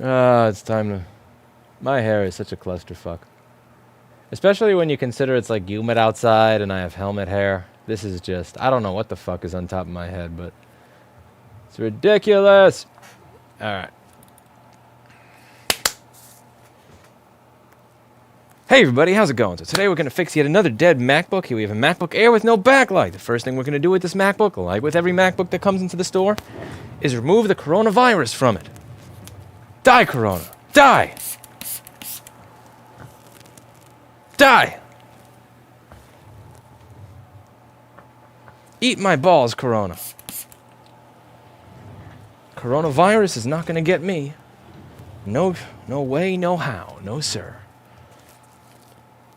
It's time to... My hair is such a clusterfuck. Especially when you consider it's like humid outside and I have helmet hair. This is just... I don't know what the fuck is on top of my head, but... It's ridiculous! Alright. Hey everybody, how's it going? So today we're going to fix yet another dead MacBook. Here we have a MacBook Air with no backlight. The first thing we're going to do with this MacBook, like with every MacBook that comes into the store, is remove the coronavirus from it. Die, Corona! Die! Die! Eat my balls, Corona. Coronavirus is not going to get me. No way, no how. No, sir.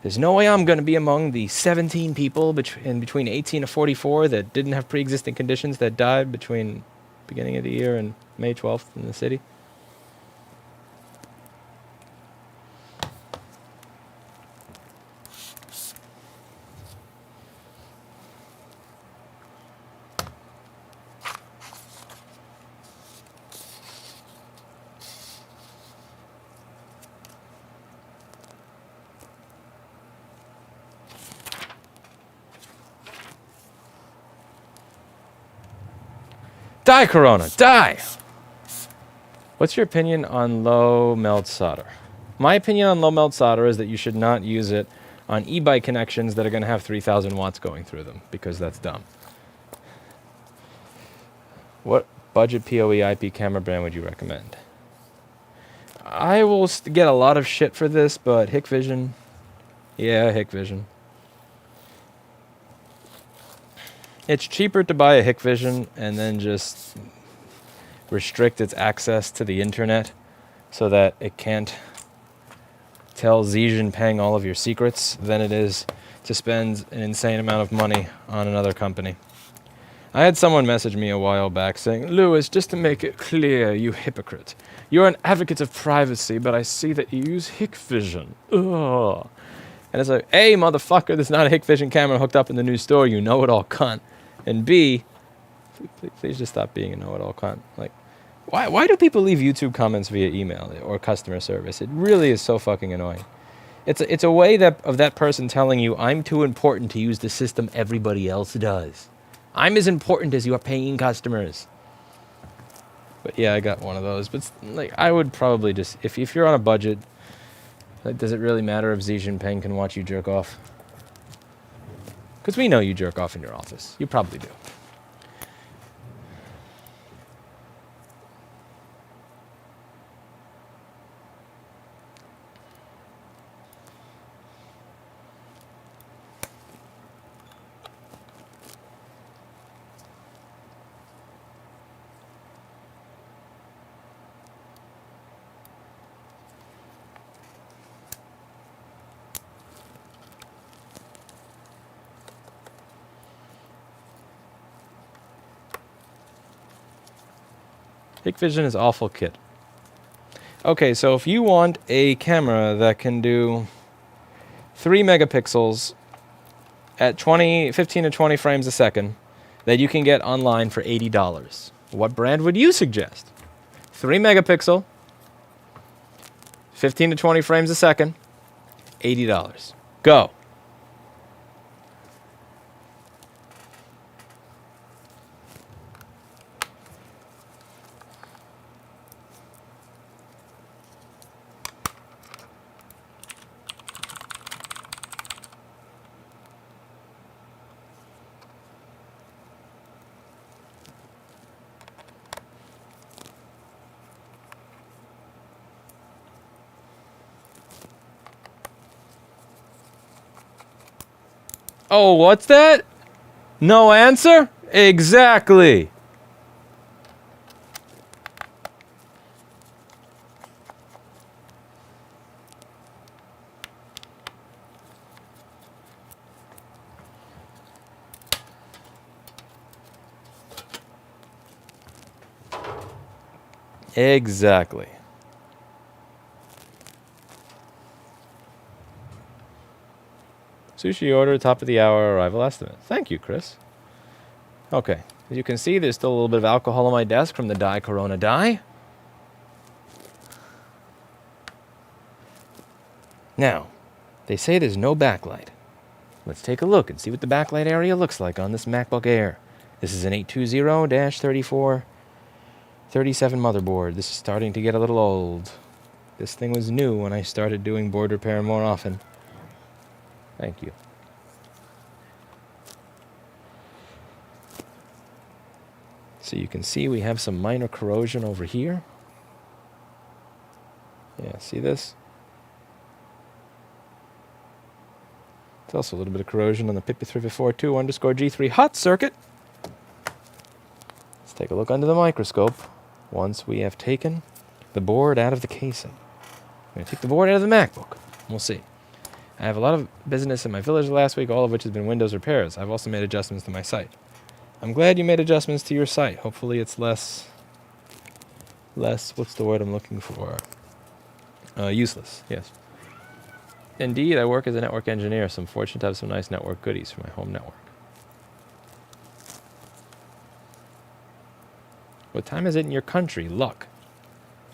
There's no way I'm going to be among the 17 people between 18 and 44 that didn't have pre-existing conditions that died between beginning of the year and May 12th in the city. Die, Corona, die! What's your opinion on low melt solder? My opinion on low melt solder is that you should not use it on e-bike connections that are going to have 3,000 watts going through them, because that's dumb. What budget PoE IP camera brand would you recommend? I will get a lot of shit for this, but Hikvision. Yeah, Hikvision. It's cheaper to buy a Hikvision and then just restrict its access to the internet so that it can't tell Xi Jinping all of your secrets than it is to spend an insane amount of money on another company. I had someone message me a while back saying, Lewis, just to make it clear, you hypocrite. You're an advocate of privacy, but I see that you use Hikvision. Ugh. And it's like, A, motherfucker, there's not a Hikvision camera hooked up in the new store, you know-it-all cunt. And B, please just stop being a know-it-all cunt. Like, why do people leave YouTube comments via email or customer service? It really is so fucking annoying. It's a way of that person telling you, I'm too important to use the system everybody else does. I'm as important as your paying customers. But yeah, I got one of those. But like, I would probably just, if you're on a budget, like, does it really matter if Xi Jinping can watch you jerk off? Because we know you jerk off in your office. You probably do. Hikvision is awful kit. Okay, so if you want a camera that can do 3 megapixels at 15 to 20 frames a second that you can get online for $80, what brand would you suggest? 3 megapixel, 15 to 20 frames a second, $80. Go. Oh, what's that? No answer? Exactly. Exactly. Sushi order, top of the hour, arrival estimate. Thank you, Chris. Okay. As you can see, there's still a little bit of alcohol on my desk from the Die Corona Die. Now, they say there's no backlight. Let's take a look and see what the backlight area looks like on this MacBook Air. This is an 820-3437 motherboard. This is starting to get a little old. This thing was new when I started doing board repair more often. Thank you. So you can see we have some minor corrosion over here. Yeah, see this? There's also a little bit of corrosion on the PIP342_G3 hot circuit. Let's take a look under the microscope once we have taken the board out of the casing. I'm going to take the board out of the MacBook. We'll see. I have a lot of business in my village last week, all of which has been Windows repairs. I've also made adjustments to my site. I'm glad you made adjustments to your site. Hopefully it's less, what's the word I'm looking for? Useless, yes. Indeed, I work as a network engineer, so I'm fortunate to have some nice network goodies for my home network. What time is it in your country? Luck.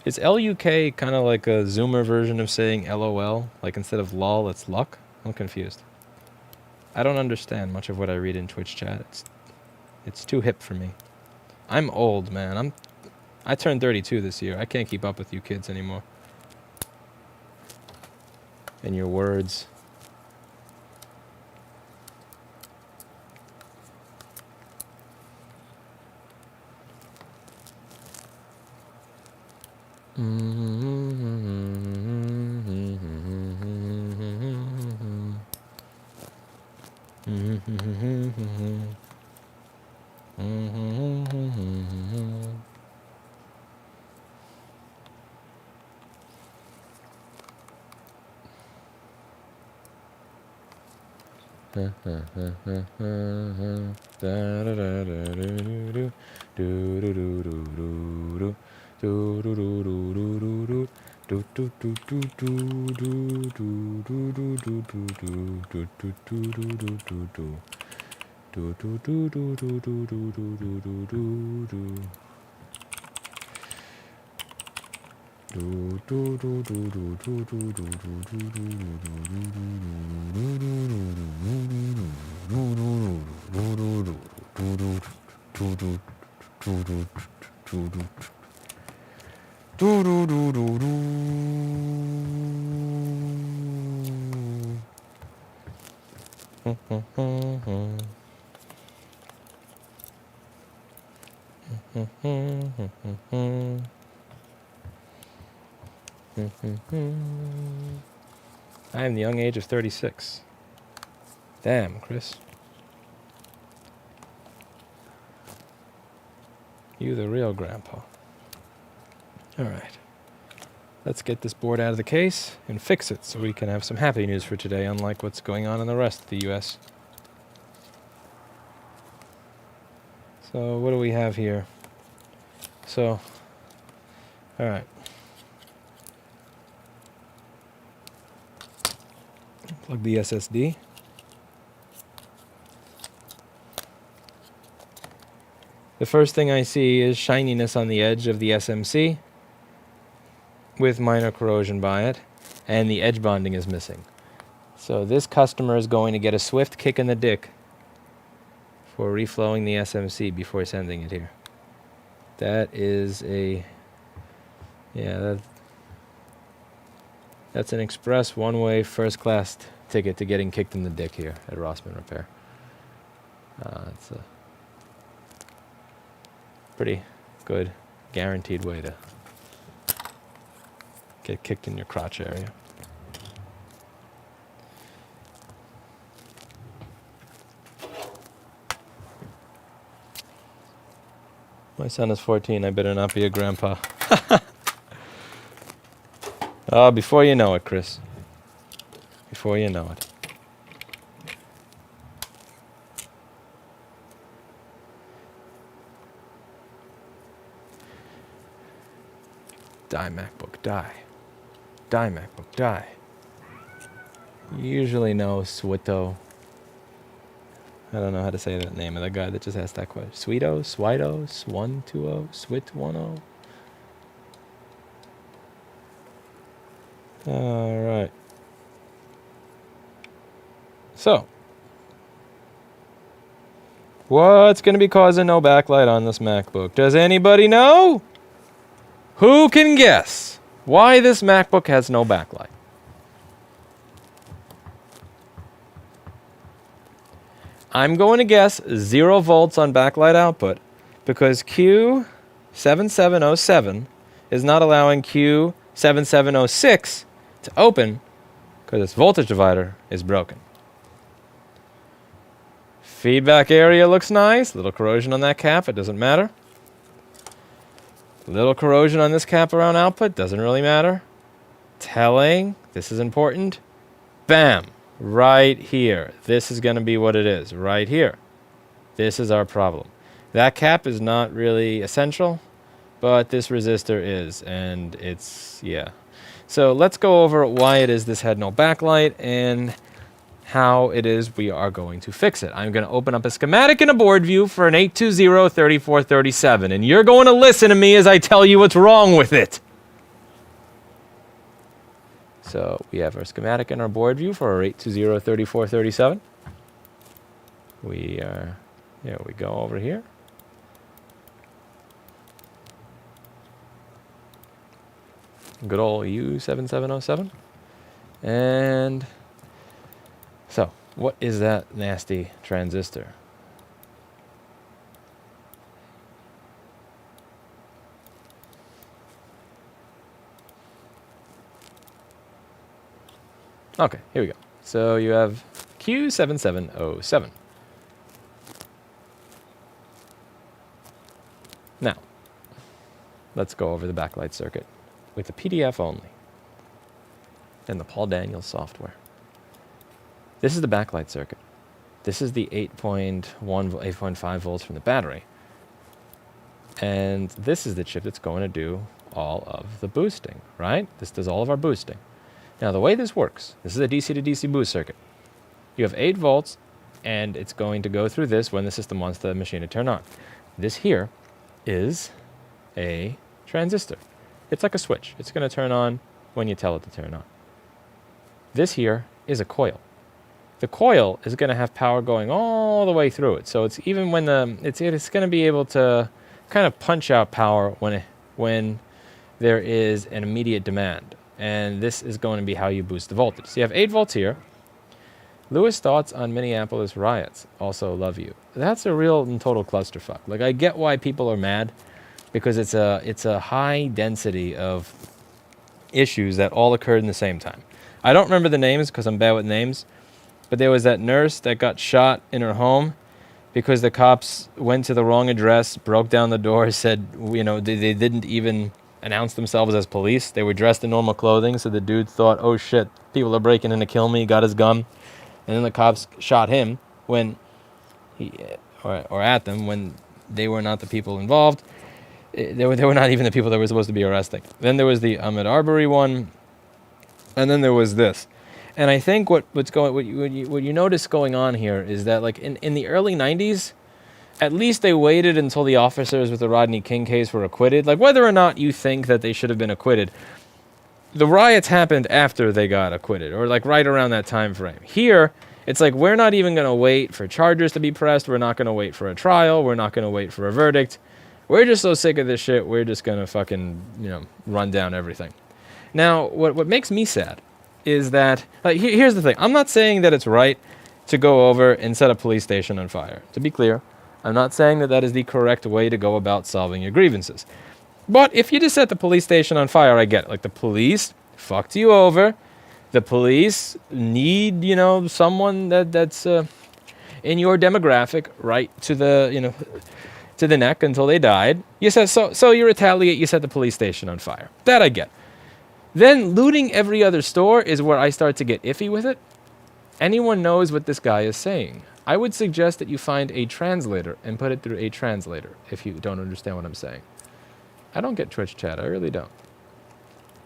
Is LUK kind of like a Zoomer version of saying LOL? Like instead of lol, it's luck? I'm confused. I don't understand much of what I read in Twitch chat. It's too hip for me. I'm old, man. I turned 32 this year. I can't keep up with you kids anymore. And your words. I am the young age of 36. Damn, Chris. You the real grandpa. Alright. Let's get this board out of the case and fix it so we can have some happy news for today, unlike what's going on in the rest of the US. So, what do we have here? So, alright. Plug the SSD. The first thing I see is shininess on the edge of the SMC with minor corrosion by it, and the edge bonding is missing. So this customer is going to get a swift kick in the dick for reflowing the SMC before sending it here. That is a... yeah, that's an express one-way first-class ticket to getting kicked in the dick here at Rossman Repair. It's a pretty good, guaranteed way to get kicked in your crotch area. My son is 14, I better not be a grandpa. Oh, before you know it, Chris. Before you know it. Die, MacBook, die. Die, MacBook, die. You usually know Swito. I don't know how to say that name of the guy that just asked that question. Sweeto, Swido, Swan20, Swit10. Alright. So, what's going to be causing no backlight on this MacBook? Does anybody know? Who can guess why this MacBook has no backlight? I'm going to guess 0 volts on backlight output because Q7707 is not allowing Q7706 to open because its voltage divider is broken. Feedback area looks nice. Little corrosion on that cap. It doesn't matter. Little corrosion on this cap around output. Doesn't really matter. Telling. This is important. Bam. Right here. This is going to be what it is. Right here. This is our problem. That cap is not really essential, but this resistor is. And it's, yeah. So let's go over why it is this had no backlight and how it is we are going to fix it. I'm going to open up a schematic and a board view for an 820-3437, and you're going to listen to me as I tell you what's wrong with it. So we have our schematic and our board view for our 820-3437. Here we go over here. Good old U7707. And so, what is that nasty transistor? Okay, here we go. So you have Q7707. Now, let's go over the backlight circuit with the PDF only and the Paul Daniels software. This is the backlight circuit. This is the 8.5 volts from the battery. And this is the chip that's going to do all of the boosting, right? This does all of our boosting. Now, the way this works, this is a DC to DC boost circuit. You have 8 volts, and it's going to go through this when the system wants the machine to turn on. This here is a transistor. It's like a switch. It's going to turn on when you tell it to turn on. This here is a coil. The coil is going to have power going all the way through it. So it's even when it's going to be able to kind of punch out power when there is an immediate demand. And this is going to be how you boost the voltage. So you have 8 volts here. Lewis thoughts on Minneapolis riots. Also love you. That's a real and total clusterfuck. Like, I get why people are mad because it's a high density of issues that all occurred in the same time. I don't remember the names because I'm bad with names. But there was that nurse that got shot in her home because the cops went to the wrong address, broke down the door, said, you know, they didn't even announce themselves as police. They were dressed in normal clothing, so the dude thought, oh shit, people are breaking in to kill me, got his gun. And then the cops shot him when or at them when they were not the people involved. They were not even the people that were supposed to be arresting. Then there was the Ahmaud Arbery one, and then there was this. And I think what you notice going on here is that, like, in the early 90s, at least they waited until the officers with the Rodney King case were acquitted. Like, whether or not you think that they should have been acquitted, the riots happened after they got acquitted, or like right around that time frame. Here, it's like, we're not even going to wait for charges to be pressed. We're not going to wait for a trial. We're not going to wait for a verdict. We're just so sick of this shit, we're just going to fucking, run down everything. Now, what makes me sad is that, here's the thing. I'm not saying that it's right to go over and set a police station on fire. To be clear, I'm not saying that that is the correct way to go about solving your grievances. But if you just set the police station on fire, I get it. Like, the police fucked you over. The police need, someone that's in your demographic right to the, to the neck until they died. You said so you retaliate, you set the police station on fire. That I get. Then looting every other store is where I start to get iffy with it. Anyone knows what this guy is saying. I would suggest that you find a translator and put it through a translator if you don't understand what I'm saying. I don't get Twitch chat. I really don't.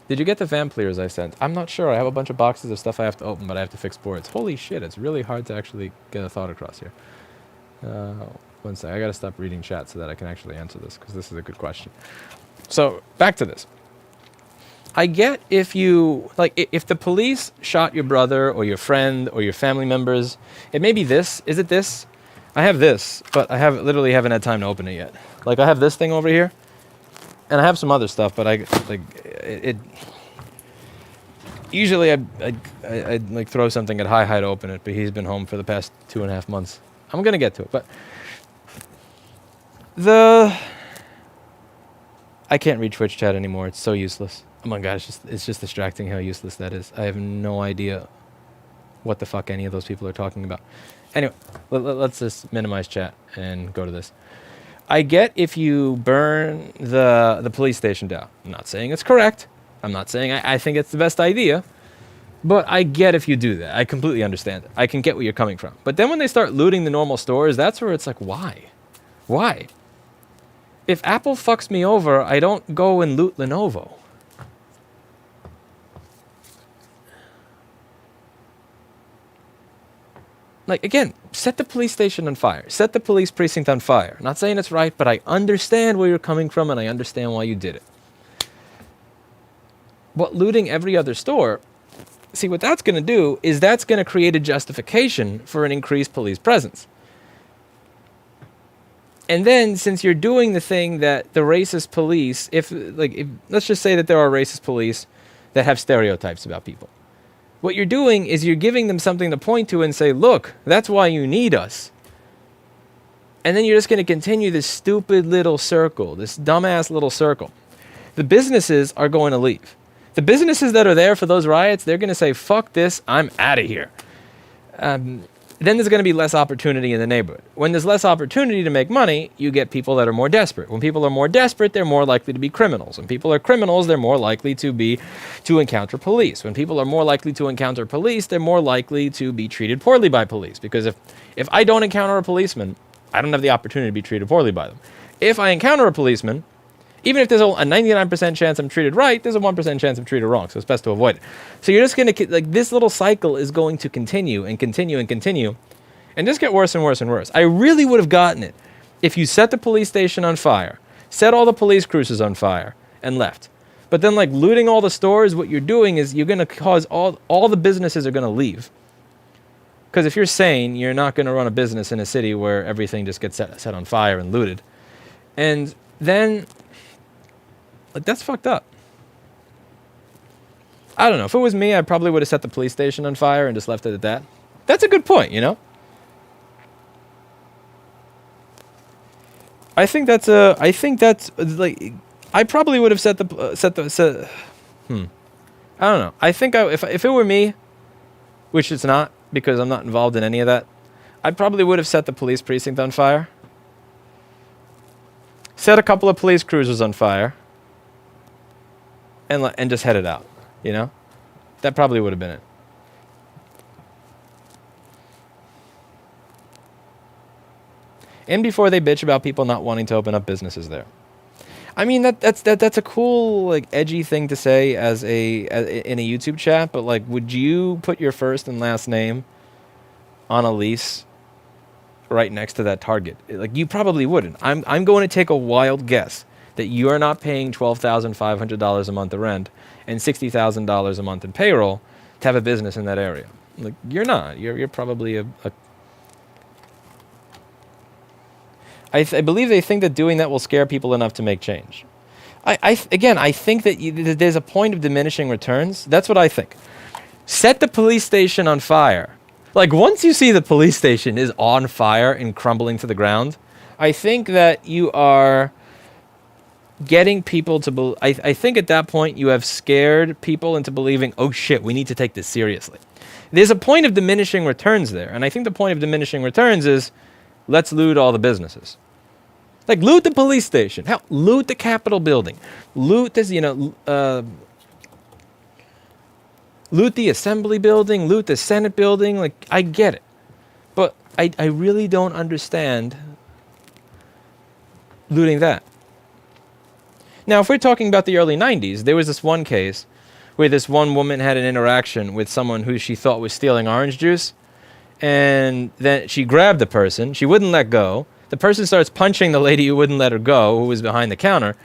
Did you get the Vampleers I sent? I'm not sure. I have a bunch of boxes of stuff I have to open, but I have to fix boards. Holy shit, it's really hard to actually get a thought across here. One sec. I got to stop reading chat so that I can actually answer this, because this is a good question. So, back to this. I get if you, like, if the police shot your brother or your friend or your family members, it may be this. Is it this? I have this, but I literally haven't had time to open it yet. Like, I have this thing over here, and I have some other stuff, but usually I'd like throw something at high to open it, but he's been home for the past 2.5 months. I'm gonna get to it, but I can't read Twitch chat anymore. It's so useless. Oh my god, it's just distracting how useless that is. I have no idea what the fuck any of those people are talking about. Anyway, let's just minimize chat and go to this. I get if you burn the police station down. I'm not saying it's correct. I'm not saying I think it's the best idea. But I get if you do that. I completely understand it. I can get where you're coming from. But then when they start looting the normal stores, that's where it's like, why? Why? If Apple fucks me over, I don't go and loot Lenovo. Like, again, set the police station on fire. Set the police precinct on fire. Not saying it's right, but I understand where you're coming from and I understand why you did it. But looting every other store, see, what that's going to do is that's going to create a justification for an increased police presence. And then, since you're doing the thing that the racist police, let's just say that there are racist police that have stereotypes about people. What you're doing is you're giving them something to point to and say, look, that's why you need us. And then you're just going to continue this stupid little circle, this dumbass little circle. The businesses are going to leave. The businesses that are there for those riots, they're going to say, fuck this, I'm out of here. Then there's going to be less opportunity in the neighborhood. When there's less opportunity to make money, you get people that are more desperate. When people are more desperate, they're more likely to be criminals. When people are criminals, they're more likely to encounter police. When people are more likely to encounter police, they're more likely to be treated poorly by police. Because if I don't encounter a policeman, I don't have the opportunity to be treated poorly by them. If I encounter a policeman, even if there's a 99% chance I'm treated right, there's a 1% chance I'm treated wrong, so it's best to avoid it. So you're just going to, like, this little cycle is going to continue and continue and continue, and just get worse and worse and worse. I really would have gotten it if you set the police station on fire, set all the police cruisers on fire, and left. But then, like, looting all the stores, what you're doing is you're going to cause all the businesses are going to leave. Because if you're sane, you're not going to run a business in a city where everything just gets set on fire and looted. And then, like, that's fucked up. I don't know. If it was me, I probably would have set the police station on fire and just left it at that. That's a good point, you know? I think that's like, I probably would have set I don't know. I think if it were me, which it's not because I'm not involved in any of that, I probably would have set the police precinct on fire. Set a couple of police cruisers on fire. And just headed out, you know? That probably would have been it. And before they bitch about people not wanting to open up businesses there. I mean, that's a cool, like, edgy thing to say in a YouTube chat, but, like, would you put your first and last name on a lease right next to that Target? Like, you probably wouldn't. I'm going to take a wild guess that you are not paying $12,500 a month of rent and $60,000 a month in payroll to have a business in that area. Like, you're not. You're probably I believe they think that doing that will scare people enough to make change. I think that there's a point of diminishing returns. That's what I think. Set the police station on fire. Like, once you see the police station is on fire and crumbling to the ground, I think that you are getting people to I think at that point you have scared people into believing, oh shit, we need to take this seriously. There's a point of diminishing returns there, and I think the point of diminishing returns is, let's loot all the businesses. Like, loot the police station. Hell, loot the Capitol building. Loot this, loot the Assembly building. Loot the Senate building. Like, I get it. But I really don't understand looting that. Now, if we're talking about the early 90s, there was this one case where this one woman had an interaction with someone who she thought was stealing orange juice. And then she grabbed the person. She wouldn't let go. The person starts punching the lady who wouldn't let her go, who was behind the counter.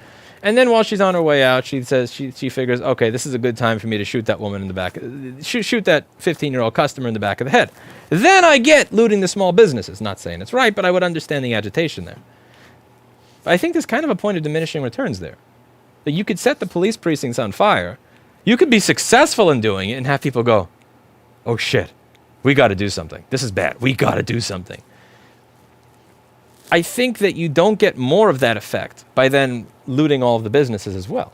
And then while she's on her way out, she says she figures, okay, this is a good time for me to shoot that woman in the back, shoot that 15-year-old customer in the back of the head. Then I get looting the small businesses. Not saying it's right, but I would understand the agitation there. But I think there's kind of a point of diminishing returns there. That you could set the police precincts on fire. You could be successful in doing it and have people go, oh shit, we got to do something. This is bad. We got to do something. I think that you don't get more of that effect by then looting all of the businesses as well.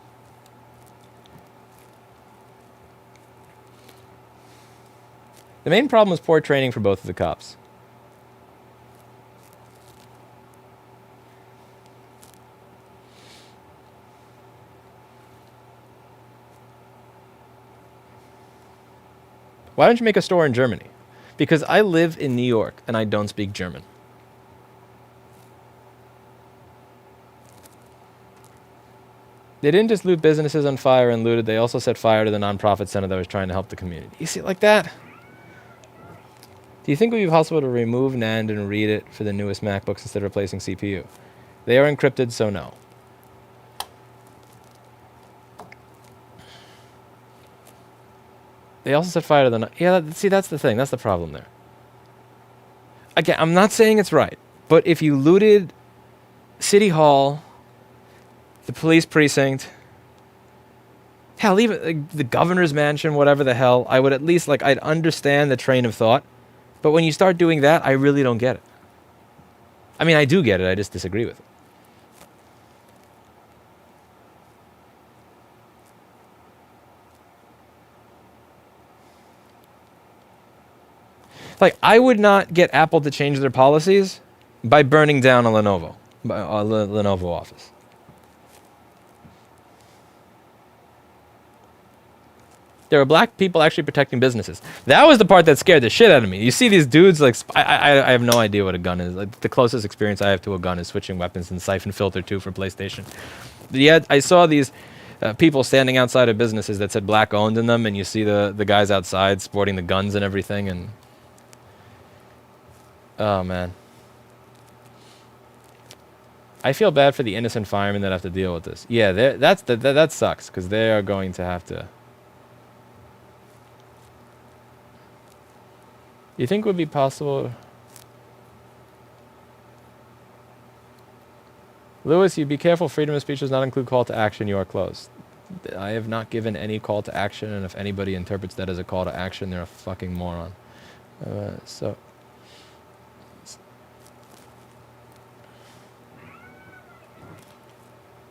The main problem was poor training for both of the cops. Why don't you make a store in Germany? Because I live in New York and I don't speak German. They didn't just loot businesses on fire and looted, they also set fire to the nonprofit center that was trying to help the community. You see it like that? Do you think it would be possible to remove NAND and read it for the newest MacBooks instead of replacing CPU? They are encrypted, so no. They also set fire to the... Yeah, see, that's the thing. That's the problem there. Again, I'm not saying it's right, but if you looted City Hall, the police precinct, hell, even the governor's mansion, whatever the hell, I would at least, I'd understand the train of thought. But when you start doing that, I really don't get it. I mean, I do get it, I just disagree with it. I would not get Apple to change their policies by burning down a Lenovo office. There were black people actually protecting businesses. That was the part that scared the shit out of me. You see these dudes, I have no idea what a gun is. The closest experience I have to a gun is switching weapons in Siphon Filter 2 for PlayStation. Yet I saw these people standing outside of businesses that said black owned in them, and you see the guys outside sporting the guns and everything, and... Oh, man. I feel bad for the innocent firemen that have to deal with this. Yeah, that sucks, because they are going to have to... You think it would be possible... Lewis, you be careful. Freedom of speech does not include call to action. You are closed. I have not given any call to action, and if anybody interprets that as a call to action, they're a fucking moron.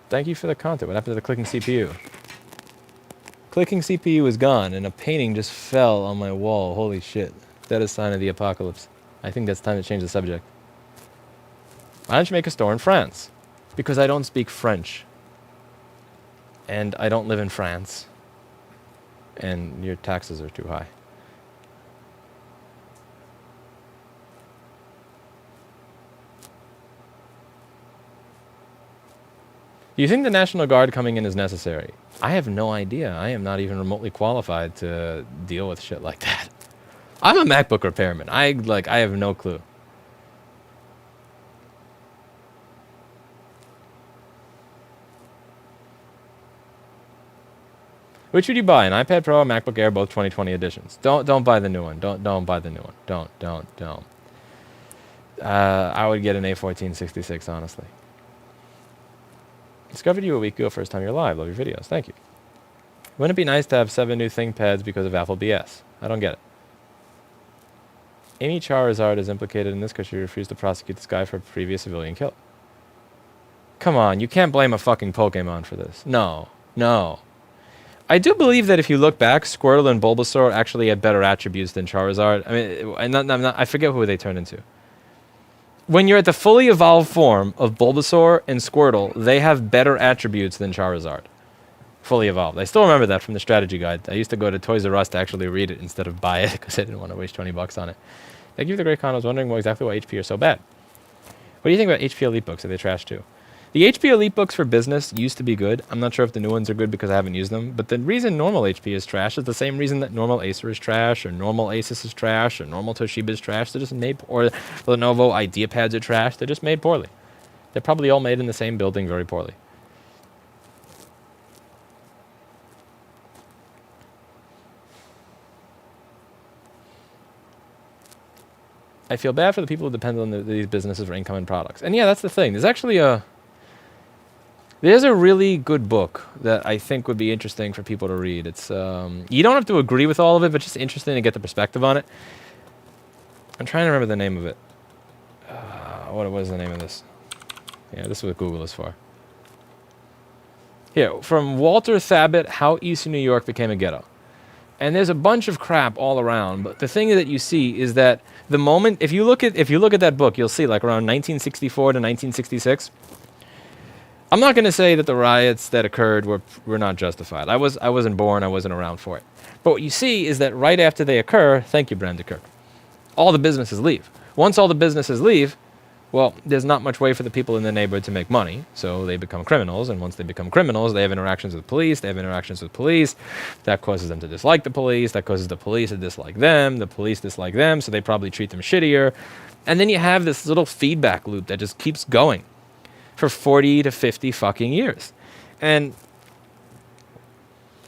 Thank you for the content. What happened to the clicking CPU? Clicking CPU is gone, and a painting just fell on my wall. Holy shit. That is a sign of the apocalypse. I think that's time to change the subject. Why don't you make a store in France? Because I don't speak French. And I don't live in France. And your taxes are too high. Do you think the National Guard coming in is necessary? I have no idea. I am not even remotely qualified to deal with shit like that. I'm a MacBook repairman. I have no clue. Which would you buy? An iPad Pro or MacBook Air, both 2020 editions? Don't buy the new one. Don't buy the new one. Don't. I would get an A1466, honestly. Discovered you a week ago, first time you're live. Love your videos. Thank you. Wouldn't it be nice to have 7 new ThinkPads because of Apple BS? I don't get it. Amy Charizard is implicated in this because she refused to prosecute this guy for a previous civilian kill. Come on, you can't blame a fucking Pokemon for this. No. I do believe that if you look back, Squirtle and Bulbasaur actually had better attributes than Charizard. I mean, I forget who they turned into. When you're at the fully evolved form of Bulbasaur and Squirtle, they have better attributes than Charizard. Fully evolved. I still remember that from the strategy guide. I used to go to Toys R Us to actually read it instead of buy it because I didn't want to waste 20 bucks on it. Thank you for the great con. I was wondering exactly why HP are so bad. What do you think about HP Elite books? Are they trash too? The HP Elite books for business used to be good. I'm not sure if the new ones are good because I haven't used them. But the reason normal HP is trash is the same reason that normal Acer is trash, or normal Asus is trash, or normal Toshiba is trash. They're just made, or Lenovo IdeaPads are trash. They're just made poorly. They're probably all made in the same building very poorly. I feel bad for the people who depend on these businesses for income and products. And yeah, that's the thing. There's a really good book that I think would be interesting for people to read. It's you don't have to agree with all of it, but just interesting to get the perspective on it. I'm trying to remember the name of it. What was the name of this? Yeah, this is what Google is for. Here, from Walter Thabit, How Eastern New York Became a Ghetto. And there's a bunch of crap all around, but the thing that you see is that the moment, if you look at that book, you'll see like around 1964 to 1966. I'm not going to say that the riots that occurred were not justified. I wasn't born, I wasn't around for it. But what you see is that right after they occur, thank you, Brenda Kirk, all the businesses leave. Once all the businesses leave, well, there's not much way for the people in the neighborhood to make money, so they become criminals, and once they become criminals, they have interactions with police, that causes them to dislike the police, that causes the police to dislike them, the police dislike them, so they probably treat them shittier, and then you have this little feedback loop that just keeps going for 40 to 50 fucking years. And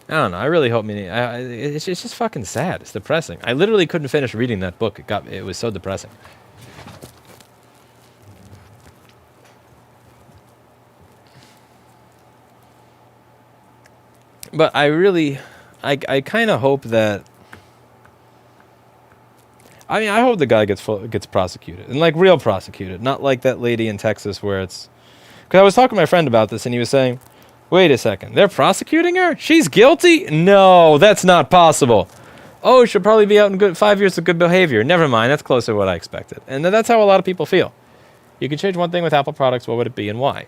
I don't know, I really hope, it's just fucking sad, it's depressing. I literally couldn't finish reading that book, it was so depressing. But I kind of hope that, I hope the guy gets prosecuted, and like real prosecuted, not like that lady in Texas where it's, because I was talking to my friend about this and he was saying, wait a second, they're prosecuting her? She's guilty? No, that's not possible. Oh, she'll probably be out in 5 years of good behavior. Never mind, that's closer to what I expected. And that's how a lot of people feel. You can change one thing with Apple products, what would it be and why?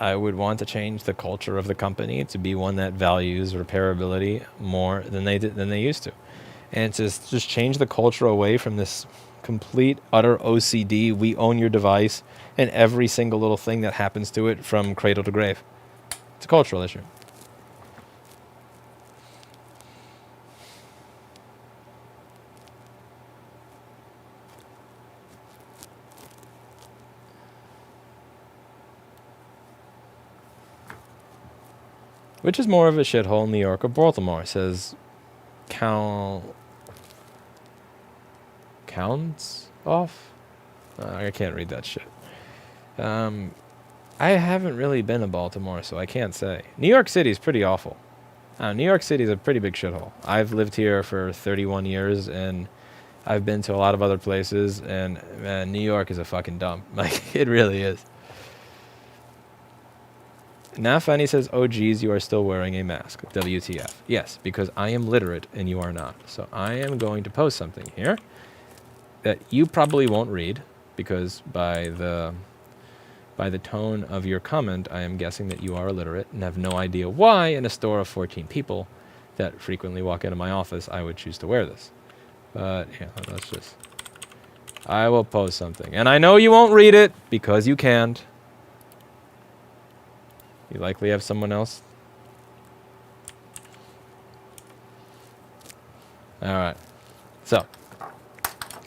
I would want to change the culture of the company to be one that values repairability more than they used to. And to just change the culture away from this complete, utter OCD, we own your device, and every single little thing that happens to it from cradle to grave. It's a cultural issue. Which is more of a shithole, New York or Baltimore, says Counts off? I can't read that shit. I haven't really been to Baltimore, so I can't say. New York City is pretty awful. New York City is a pretty big shithole. I've lived here for 31 years, and I've been to a lot of other places, and man, New York is a fucking dump. Like, it really is. Now Fanny says, oh geez, you are still wearing a mask. WTF. Yes, because I am literate and you are not. So I am going to post something here that you probably won't read, because by the tone of your comment, I am guessing that you are illiterate and have no idea why in a store of 14 people that frequently walk into my office, I would choose to wear this. But yeah, let's just, I will post something. And I know you won't read it because you can't. You likely have someone else. All right. So,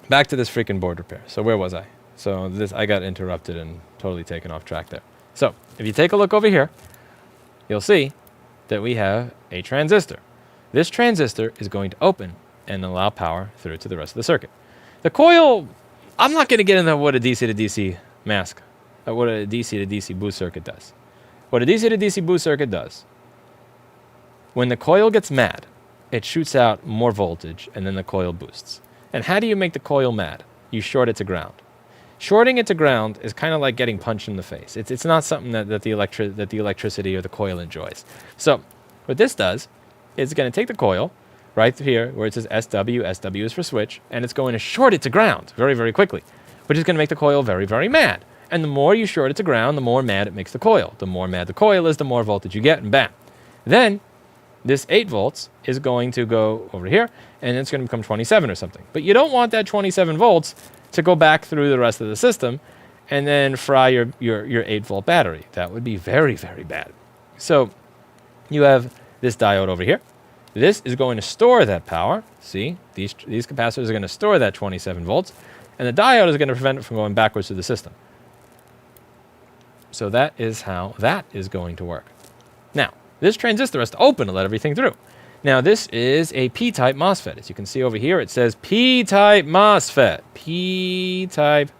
back to this freaking board repair. So where was I? So I got interrupted and totally taken off track there. So, if you take a look over here, you'll see that we have a transistor. This transistor is going to open and allow power through to the rest of the circuit. The coil, I'm not going to get into what a DC to DC mask, what a DC to DC boost circuit does. What a DC to DC boost circuit does, when the coil gets mad, it shoots out more voltage and then the coil boosts. And how do you make the coil mad? You short it to ground. Shorting it to ground is kind of like getting punched in the face. It's not something that the electricity or the coil enjoys. So what this does is it's going to take the coil right here where it says SW, SW is for switch, and it's going to short it to ground very, very quickly, which is going to make the coil very, very mad. And the more you short it to ground, the more mad it makes the coil. The more mad the coil is, the more voltage you get, and bam. Then, this 8 volts is going to go over here, and it's going to become 27 or something. But you don't want that 27 volts to go back through the rest of the system and then fry your 8-volt battery. That would be very, very bad. So, you have this diode over here. This is going to store that power. See, these capacitors are going to store that 27 volts, and the diode is going to prevent it from going backwards through the system. So that is how that is going to work. Now, this transistor has to open to let everything through. Now this is a P-type MOSFET. As you can see over here, it says P-type MOSFET. P-type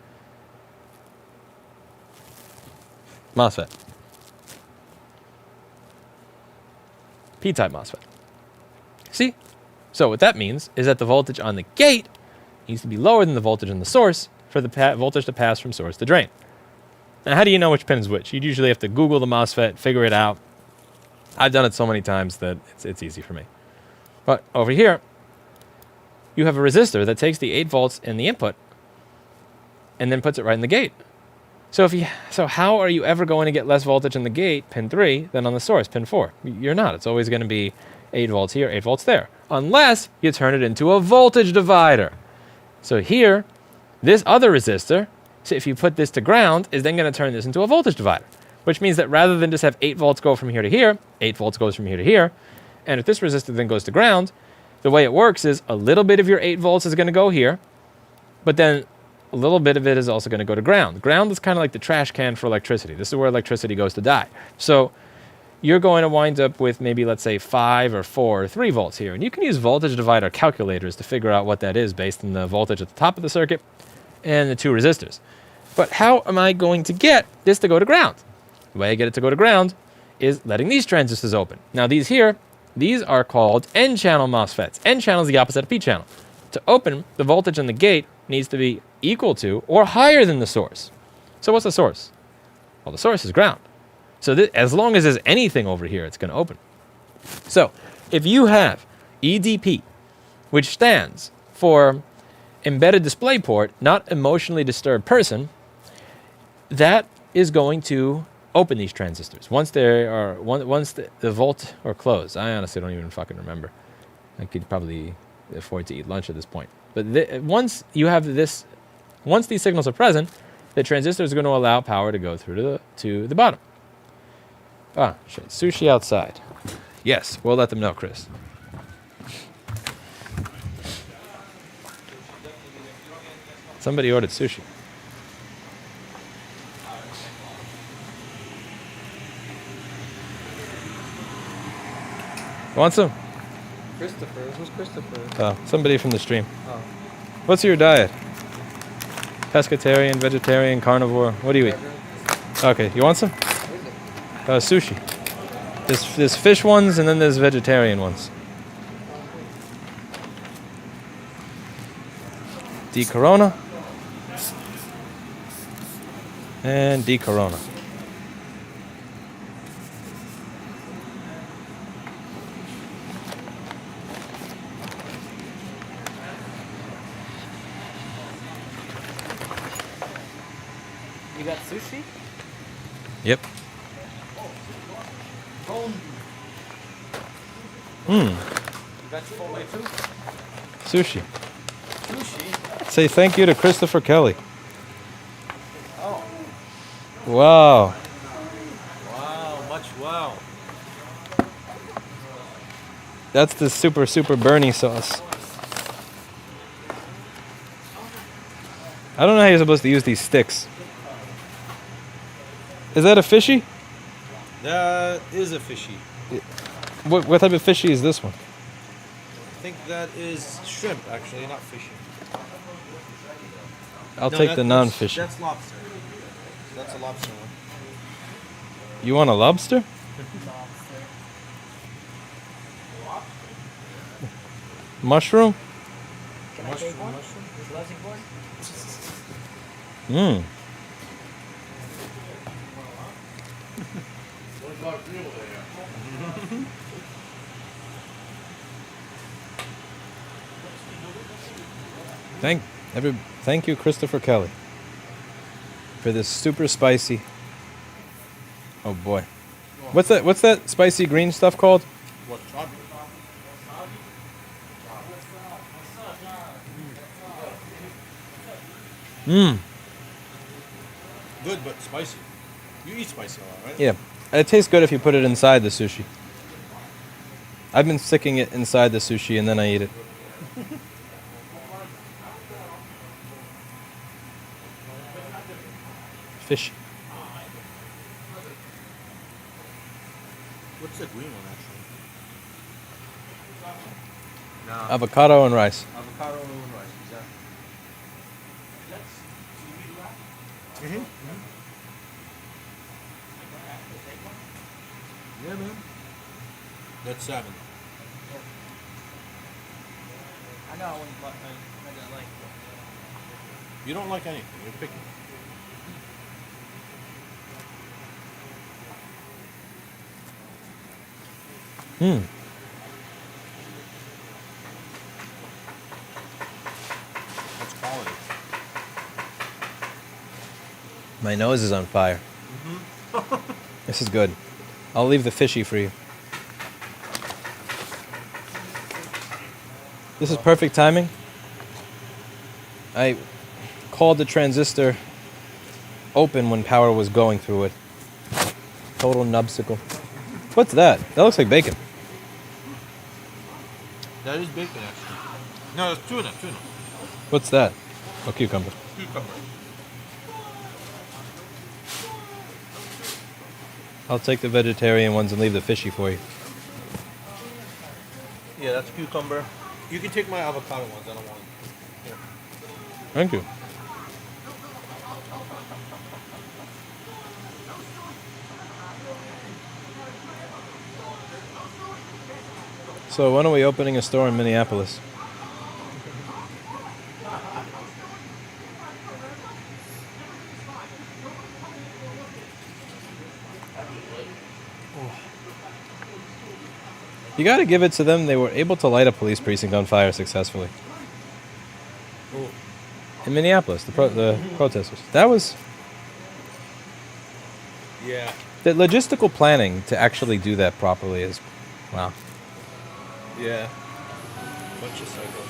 MOSFET. P-type MOSFET. See? So what that means is that the voltage on the gate needs to be lower than the voltage on the source for the voltage to pass from source to drain. Now, how do you know which pin is which? You'd usually have to Google the MOSFET, figure it out. I've done it so many times that it's easy for me. But over here, you have a resistor that takes the 8 volts in the input and then puts it right in the gate. So how are you ever going to get less voltage in the gate, pin 3, than on the source, pin 4? You're not. It's always going to be 8 volts here, 8 volts there, unless you turn it into a voltage divider. So here, this other resistor, so if you put this to ground, is then going to turn this into a voltage divider, which means that rather than just have 8 volts go from here to here, 8 volts goes from here to here, and if this resistor then goes to ground, the way it works is a little bit of your 8 volts is going to go here, but then a little bit of it is also going to go to ground. Ground is kind of like the trash can for electricity. This is where electricity goes to die. So you're going to wind up with maybe, let's say, 5 or 4 or 3 volts here. And you can use voltage divider calculators to figure out what that is based on the voltage at the top of the circuit and the 2 resistors. But how am I going to get this to go to ground? The way I get it to go to ground is letting these transistors open. Now these here, these are called N-channel MOSFETs. N-channel is the opposite of P-channel. To open, the voltage in the gate needs to be equal to or higher than the source. So what's the source? Well, the source is ground. So as long as there's anything over here, it's going to open. So if you have EDP, which stands for Embedded Display Port, not Emotionally Disturbed Person, that is going to open these transistors once the volt or close. I honestly don't even fucking remember. I could probably afford to eat lunch at this point. But once you have this, once these signals are present, the transistor is going to allow power to go through to the bottom. Ah, shit. Sushi outside. Yes, we'll let them know, Chris. Somebody ordered sushi. Want some? Christopher. Who's Christopher? Oh, somebody from the stream. Oh. What's your diet? Pescatarian, vegetarian, carnivore? What do you eat? Okay, you want some? Sushi. There's fish ones and then there's vegetarian ones. D Corona. And D Corona. You got sushi? Yep. Mmm. You got Chipotle too? Sushi. Sushi? Say thank you to Christopher Kelly. Oh. Wow. Wow, much wow. That's the super Bernie sauce. I don't know how you're supposed to use these sticks. Is that a fishy? That is a fishy. What type of fishy is this one? I think that is shrimp, actually, not fishy. I'll take the non-fishy. That's lobster. That's a lobster one. You want a lobster? Mushroom? Can I take one? Litecoin? Mmm. Thank you, Christopher Kelly, for this super spicy. Oh boy, what's that spicy green stuff called? What, chocolate? Mmm. Good, but spicy. You eat spicy a lot, right? Yeah, it tastes good if you put it inside the sushi. I've been sticking it inside the sushi and then I eat it. Fish. What's the green one, Nah. Avocado and rice. Avocado and rice. Exactly. Mm-hmm. Yeah, man. That's 7. I got one, but I got like. You don't like anything. You're picky. Hmm. That's quality. My nose is on fire. This is good. I'll leave the fishy for you. This is perfect timing. I called the transistor open when power was going through it. Total nubsicle. What's that? That looks like bacon. That is bacon, actually. No, it's tuna. What's that? Oh, cucumber. Cucumber. I'll take the vegetarian ones and leave the fishy for you. Yeah, that's cucumber. You can take my avocado ones. I don't want them. Here. Thank you. So when are we opening a store in Minneapolis? You got to give it to them. They were able to light a police precinct on fire successfully. Oh. In Minneapolis, the protesters. That was Yeah. the logistical planning to actually do that properly is, wow. Yeah. Bunch of cycles.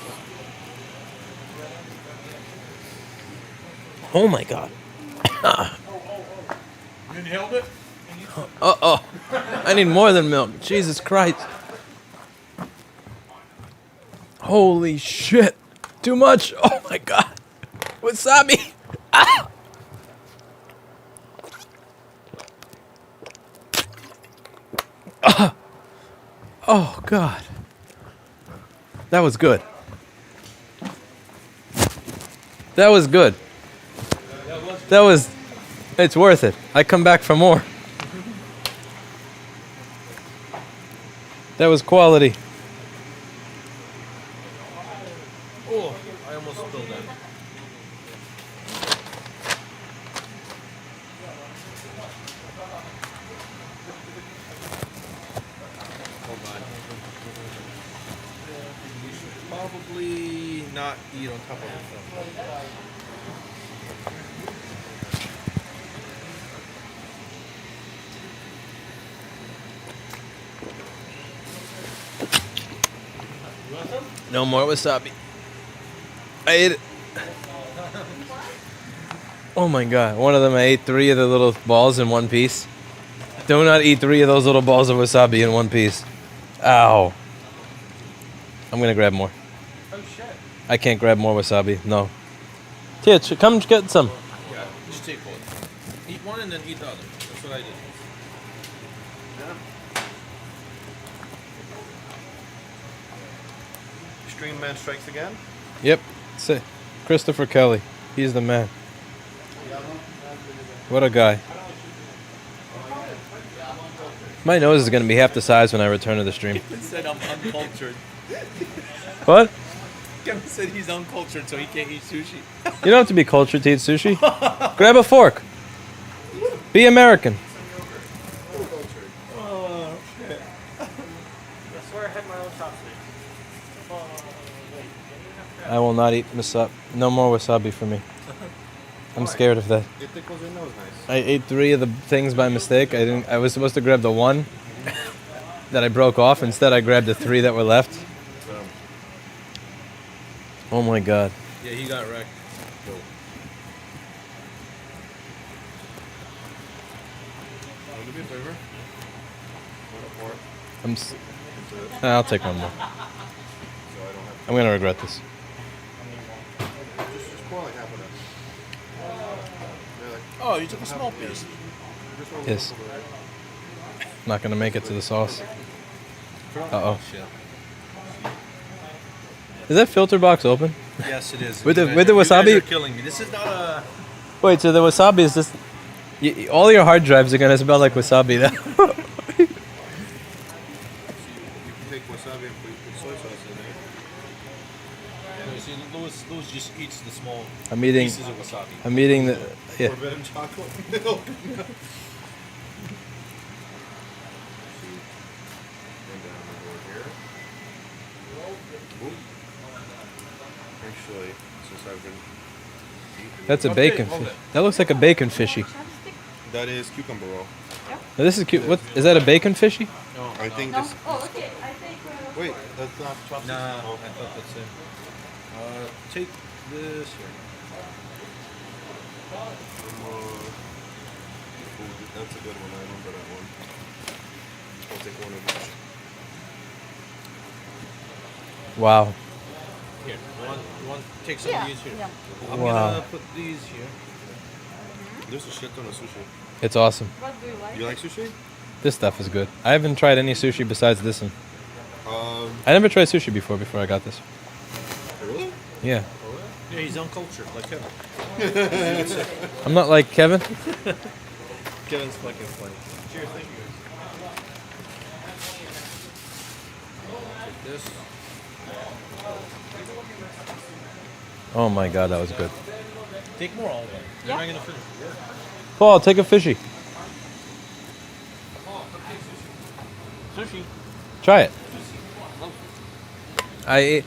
Oh my God. You inhaled it? Uh-oh. I need more than milk. Jesus Christ. Holy shit. Too much. Oh my God. Wasabi. Ah. Ah. Oh God. That was good. That was good. That was, it's worth it. I come back for more. That was quality. Oh, I almost spilled that. Hold on. You should probably not eat on top of it. You want some? No more wasabi. I ate it. Oh my God. One of them, I ate 3 of the little balls in one piece. Do not eat 3 of those little balls of wasabi in one piece. Ow. I'm going to grab more. Oh shit. I can't grab more wasabi. No. Tia, come get some. Yeah, just take one. Eat one and then eat the other. That's what I did. Extreme Man Strikes Again? Yep. Say, Christopher Kelly. He's the man. What a guy. My nose is going to be half the size when I return to the stream. Kevin said I'm uncultured. What? Kevin said he's uncultured, so he can't eat sushi. You don't have to be cultured to eat sushi. Grab a fork. Be American. Oh, shit. I swear I had my own chopsticks. I will not eat wasabi. No more wasabi for me. I'm scared of that. It tickles your nose nice. I ate 3 of the things by mistake. I was supposed to grab the 1 that I broke off. Instead, I grabbed the 3 that were left. Oh my God. Yeah, he got wrecked. Cool. Want to be a favor? I'll take one more. I'm going to regret this. Just pour like half of that. Oh, you took a small piece. Yes. Not going to make it to the sauce. Uh-oh. Shit. Is that filter box open? Yes, it is. With the- You with the guys wasabi- are killing me. This is not a. Wait, so the wasabi is just... all your hard drives are gonna smell like wasabi now. You can take wasabi and put soy sauce in there. Yeah, see, Louis just eats the small I'm eating... pieces of wasabi. I'm eating the... Yeah. Forbidden chocolate milk. Actually, since I've been eating, That's a bacon hold fish. it. That looks like a bacon fishy. That is cucumber roll. Now, this is cute. What is that? A bacon fishy? No, I think No? this. Oh, okay. I think. Wait, that's not chopsticks. Nah, Oh. I thought that's it. Take this here. That's a good one. I remember that one. I'll take one of each. Wow. Here, you want to take some Yeah. of these here? Yeah. I'm Wow. gonna put these here. There's a shit ton of sushi. It's awesome. What do you like? You like sushi? This stuff is good. I haven't tried any sushi besides this one. I never tried sushi before I got this. Really? Yeah. Yeah, he's uncultured, like Kevin. I'm not like Kevin. Kevin's fucking funny. Cheers, thank you guys. Take this. Oh my god, that was good. Take more all of it. You're Yeah. not gonna finish. Paul, take a fishy. Sushi. Try it. I ate,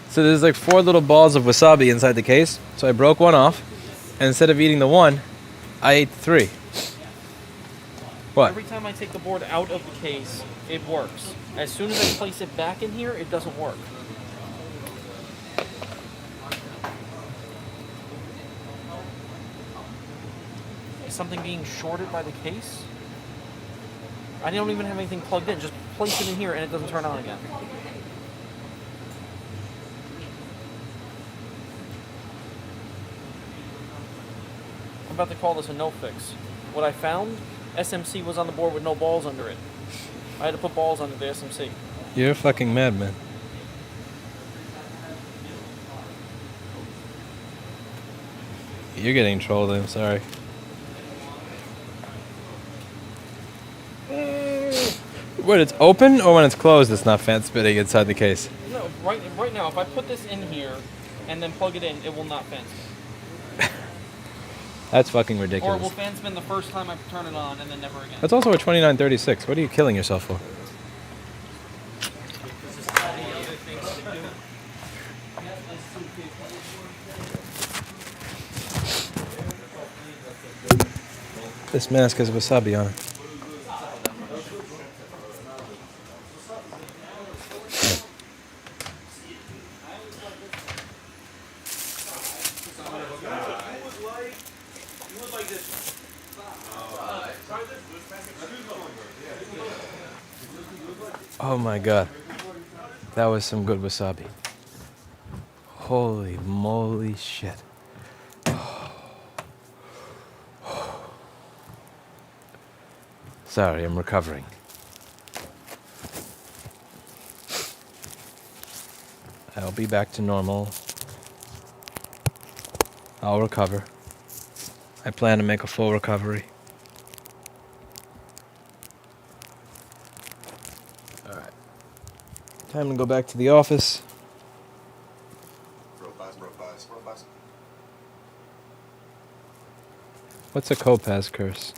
so there's like 4 little balls of wasabi inside the case. So I broke one off, and instead of eating the one, I ate 3. What? Every time I take the board out of the case, it works. As soon as I place it back in here, it doesn't work. Is something being shorted by the case? I don't even have anything plugged in. Just place it in here and it doesn't turn on again. I'm about to call this a no fix. What I found, SMC was on the board with no balls under it. I had to put balls under the SMC. You're a fucking madman. You're getting trolled, I'm sorry. When it's open or when it's closed, it's not fan spitting inside the case? No, right now, if I put this in here and then plug it in, it will not fan spin. That's fucking Or it ridiculous. will fan spin the first time I turn it on and then never again. That's also a 2936. What are you killing yourself for? This mask has wasabi on it. Oh my god. That was some good wasabi. Holy moly shit. Sorry, I'm recovering. I'll be back to normal. I'll recover. I plan to make a full recovery. Alright. Time to go back to the office. Robust. What's a Kopaz curse?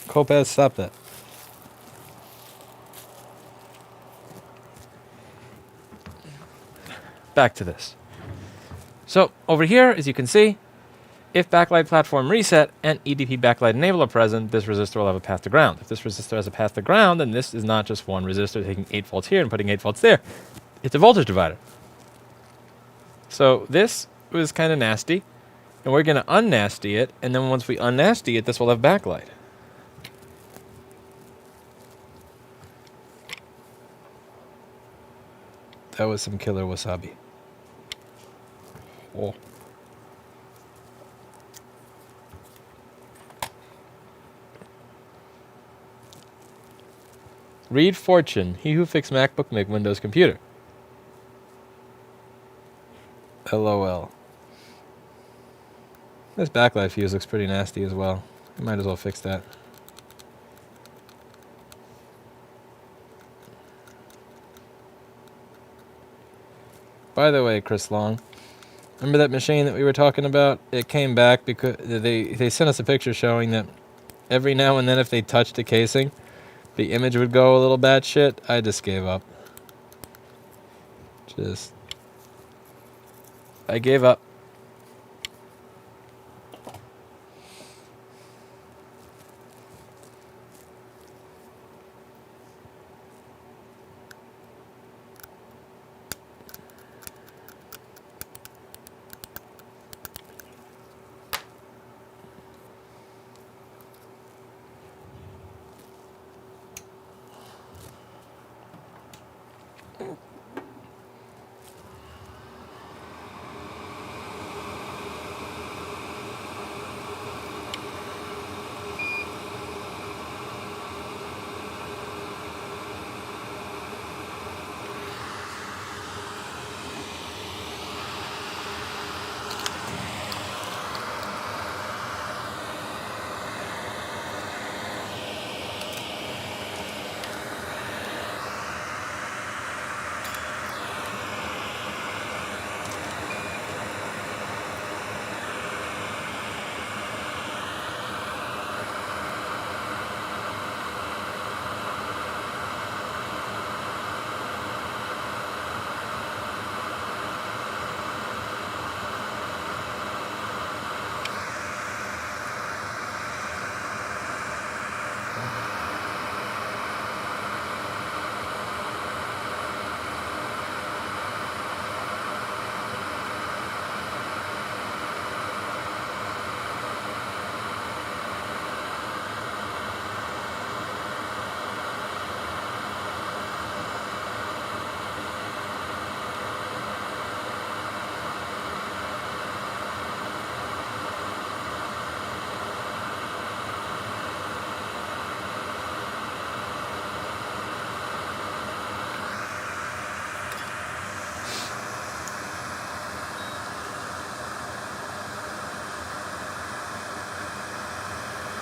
Kopaz, stop that. Back to this. So, over here, as you can see, If backlight platform reset and EDP backlight enable are present, this resistor will have a path to ground. If this resistor has a path to ground, then this is not just one resistor taking 8 volts here and putting 8 volts there. It's a voltage divider. So this was kind of nasty, and we're going to unnasty it, and then once we unnasty it, this will have backlight. That was some killer wasabi. Oh. Read Fortune. He who fixed MacBook make Windows computer. LOL. This backlight fuse looks pretty nasty as well. We might as well fix that. By the way, Chris Long, remember that machine that we were talking about? It came back because they sent us a picture showing that every now and then if they touched the casing, the image would go a little batshit. I just gave up. I gave up.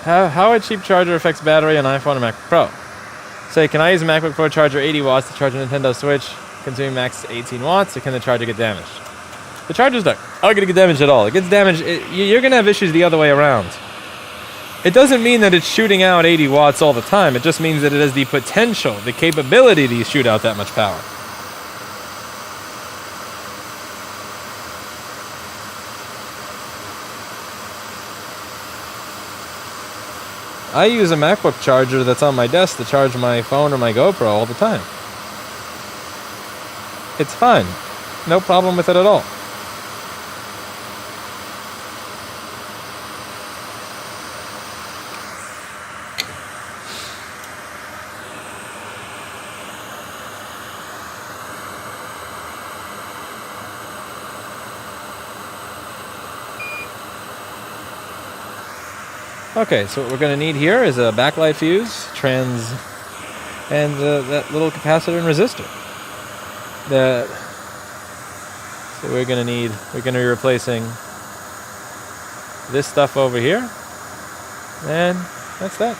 How a cheap charger affects battery on iPhone and MacBook Pro. Say, can I use a MacBook Pro charger 80 watts to charge a Nintendo Switch, consuming max 18 watts, or can the charger get damaged? The charger's not going to get damaged at all. It gets damaged. You're going to have issues the other way around. It doesn't mean that it's shooting out 80 watts all the time. It just means that it has the potential, the capability to shoot out that much power. I use a MacBook charger that's on my desk to charge my phone or my GoPro all the time. It's fine. No problem with it at all. Okay, so what we're going to need here is a backlight fuse, and that little capacitor and resistor. So we're going to be replacing this stuff over here, and that's that.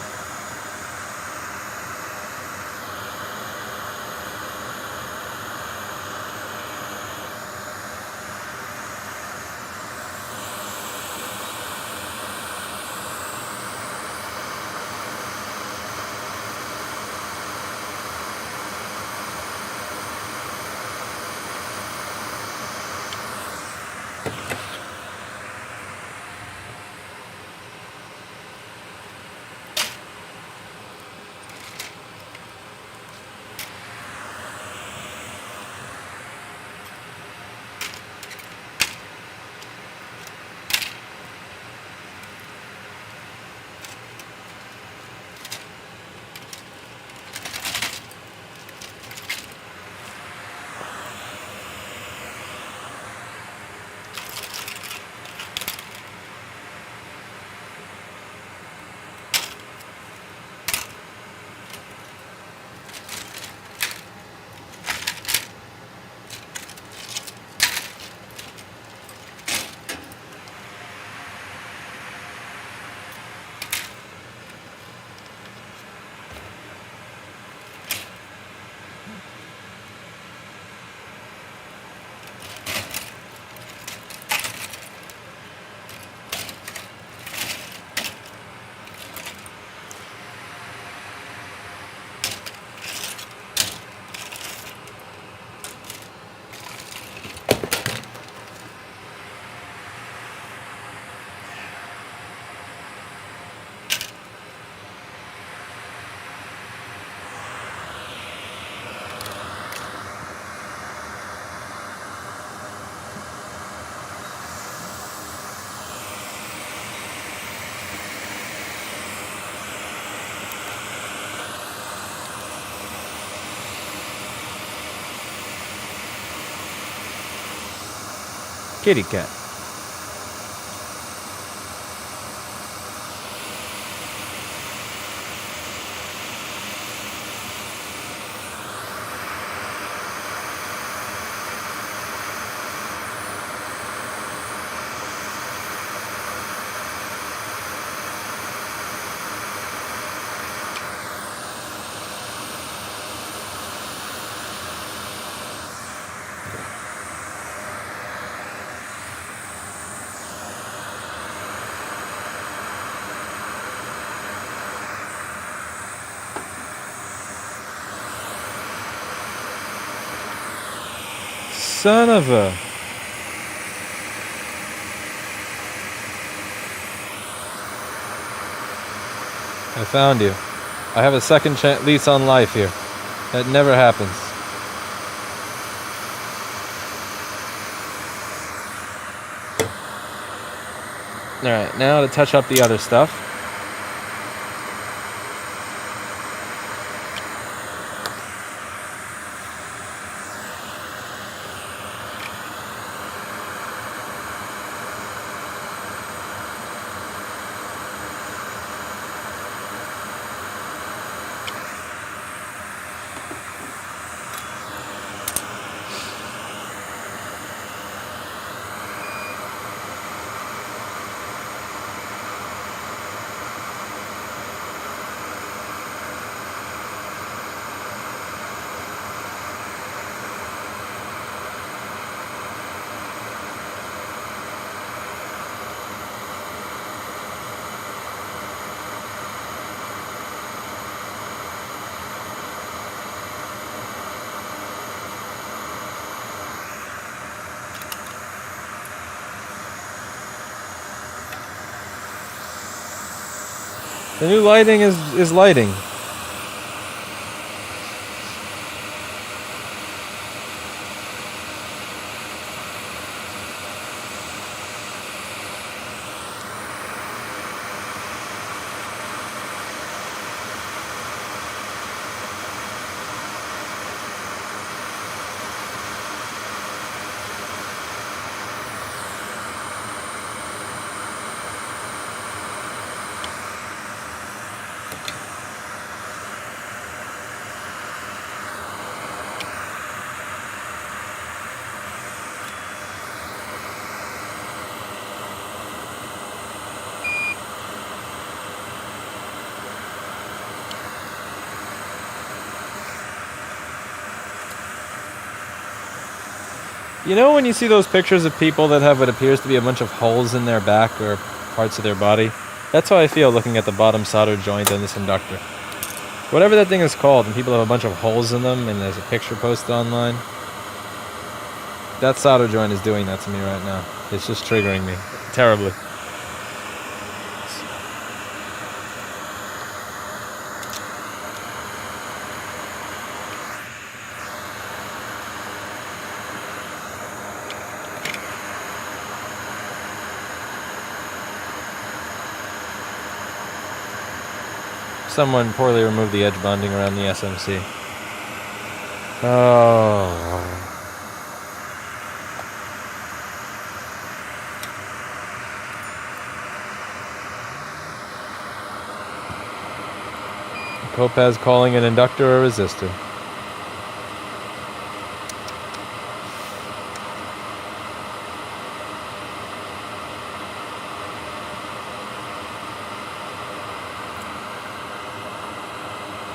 Kitty cat. Son of a... I found you. I have a second lease on life here. That never happens. Alright, now to touch up the other stuff. The new lighting is lighting. You know when you see those pictures of people that have what appears to be a bunch of holes in their back or parts of their body? That's how I feel looking at the bottom solder joint on this inductor. Whatever that thing is called, and people have a bunch of holes in them and there's a picture posted online. That solder joint is doing that to me right now. It's just triggering me terribly. Someone poorly removed the edge bonding around the SMC. Oh. Kopaz calling an inductor a resistor.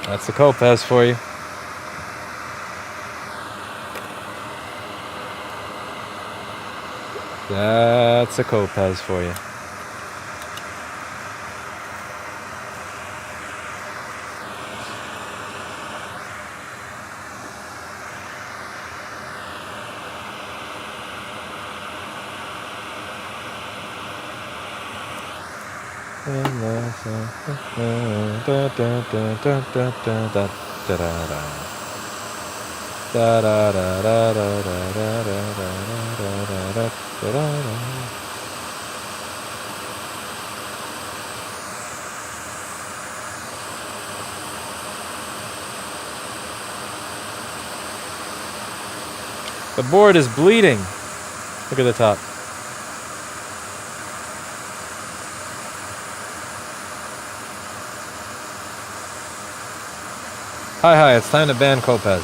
That's the Kopaz for you. That's a Kopaz for you. The board is bleeding. Look at the top. Hi, it's time to ban Kopez.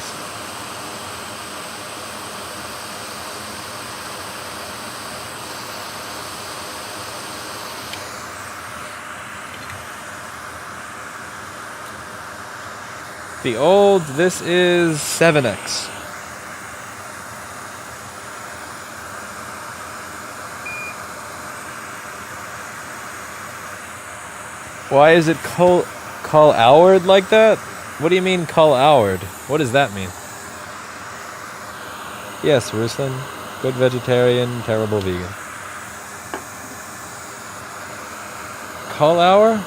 The old, this is 7x. Why is it call Howard like that? What do you mean call Howard? What does that mean? Yes, Ruslan. Good vegetarian, terrible vegan. Call hour?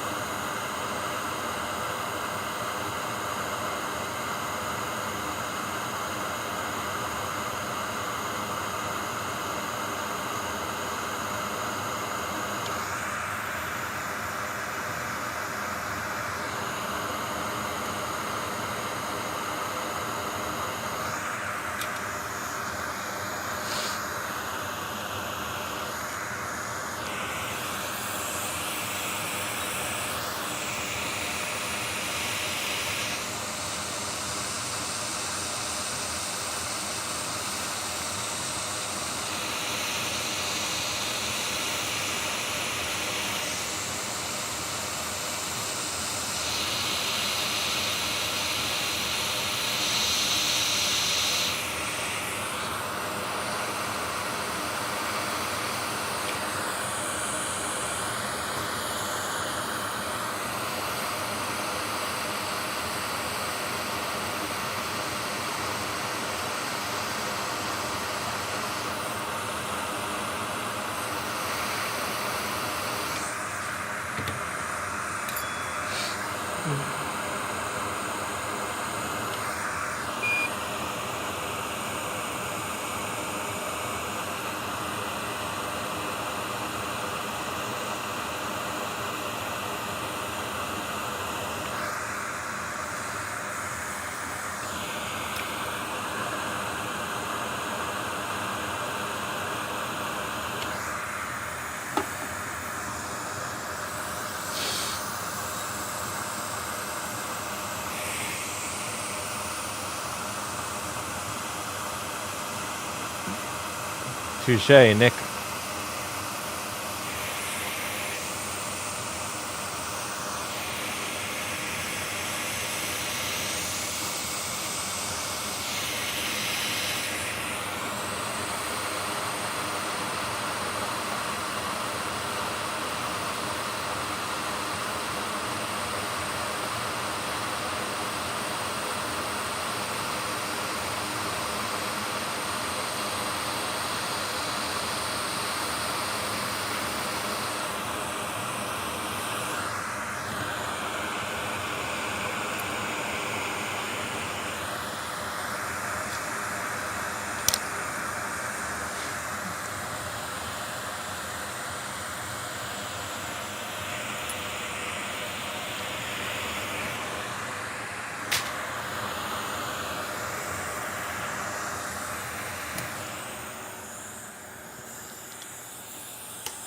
Touché, Nick.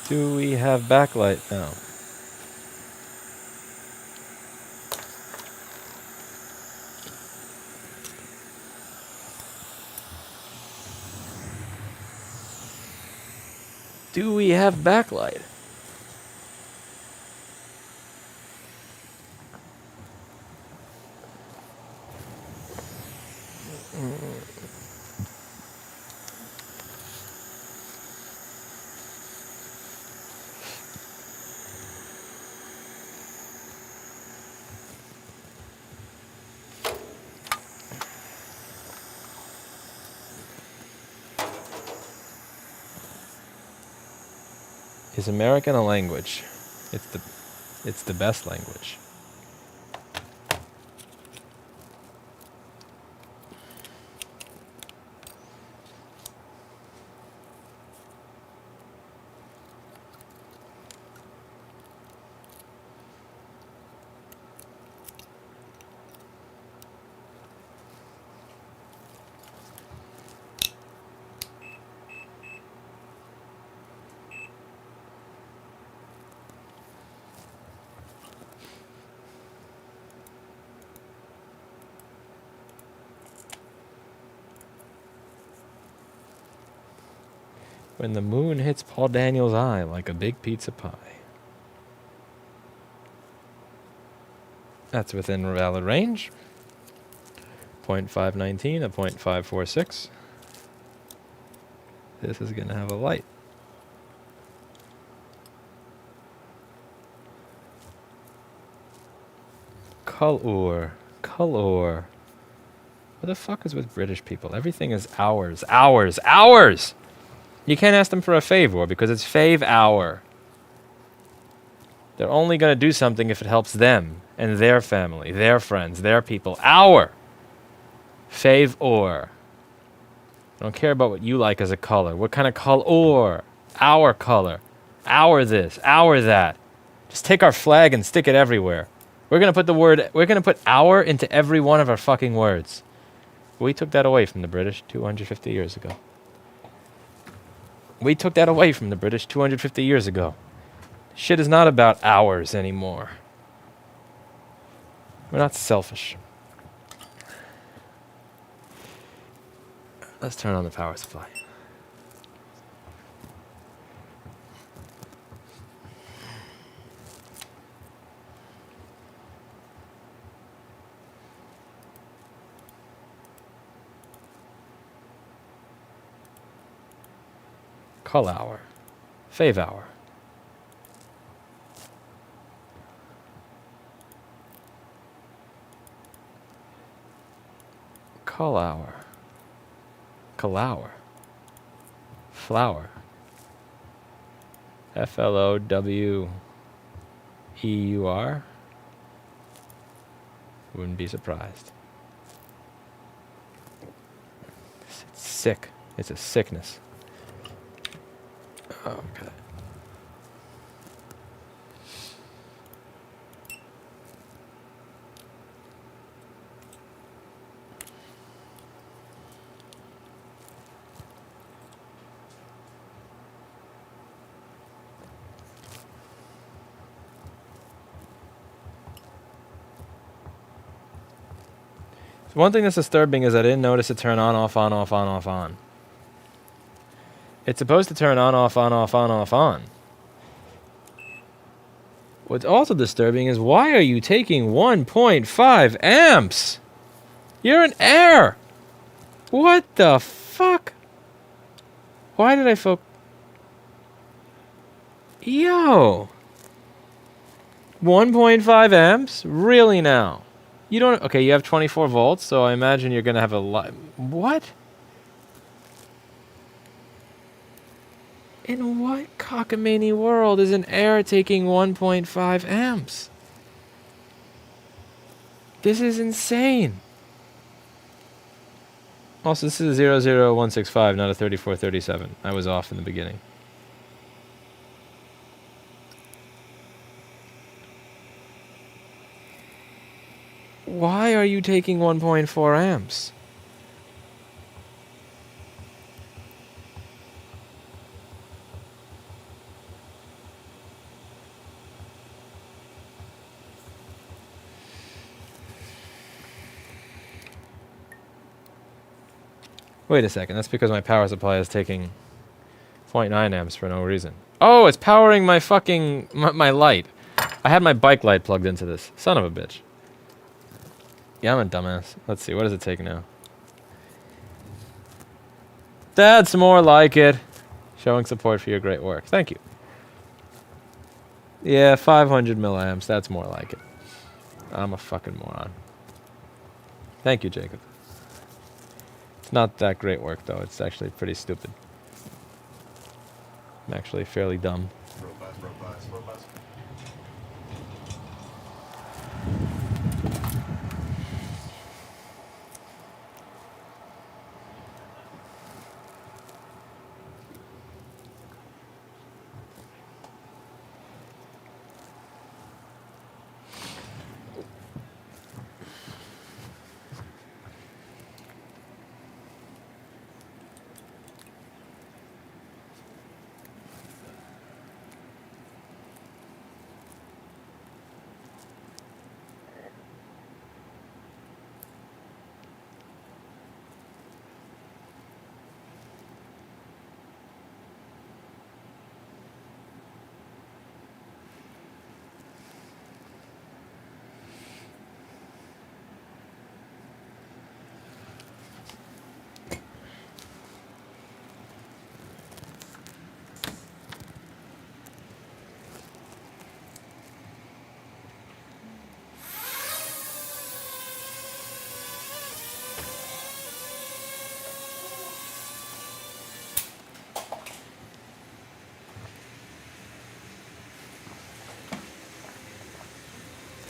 Do we have backlight now? Do we have backlight? Is American a language? It's the best language. When the moon hits Paul Daniels' eye like a big pizza pie. That's within valid range. 0.519 to 0.546. This is going to have a light. Color. Color. What the fuck is with British people? Everything is hours. Hours. Hours! You can't ask them for a favor because it's fave hour. They're only going to do something if it helps them and their family, their friends, their people. Hour! Fave or. I don't care about what you like as a color. What kind of color? Our color. Our this. Our that. Just take our flag and stick it everywhere. We're going to put our into every one of our fucking words. We took that away from the British 250 years ago. We took that away from the British 250 years ago. Shit is not about ours anymore. We're not selfish. Let's turn on the power supply. Cull hour. Fave hour. Cull hour. Cull hour. Flower. FLOWEUR. Wouldn't be surprised. It's sick. It's a sickness. Okay. So one thing that's disturbing is I didn't notice it turn on, off, on, off, on, off, on. It's supposed to turn on, off, on, off, on, off, on. What's also disturbing is why are you taking 1.5 amps? You're an air. What the fuck? Why did I focus? Yo. 1.5 amps? Really now? You don't... Okay, you have 24 volts, so I imagine you're going to have a lot... What? In what cockamamie world is an air taking 1.5 amps? This is insane. Also, this is a 00165, not a 3437. I was off in the beginning. Why are you taking 1.4 amps? Wait a second, that's because my power supply is taking 0.9 amps for no reason. Oh, it's powering my fucking... my light. I had my bike light plugged into this. Son of a bitch. Yeah, I'm a dumbass. Let's see, what does it take now? That's more like it. Showing support for your great work. Thank you. Yeah, 500 milliamps. That's more like it. I'm a fucking moron. Thank you, Jacob. It's not that great work, though. It's actually pretty stupid. I'm actually fairly dumb. Robots.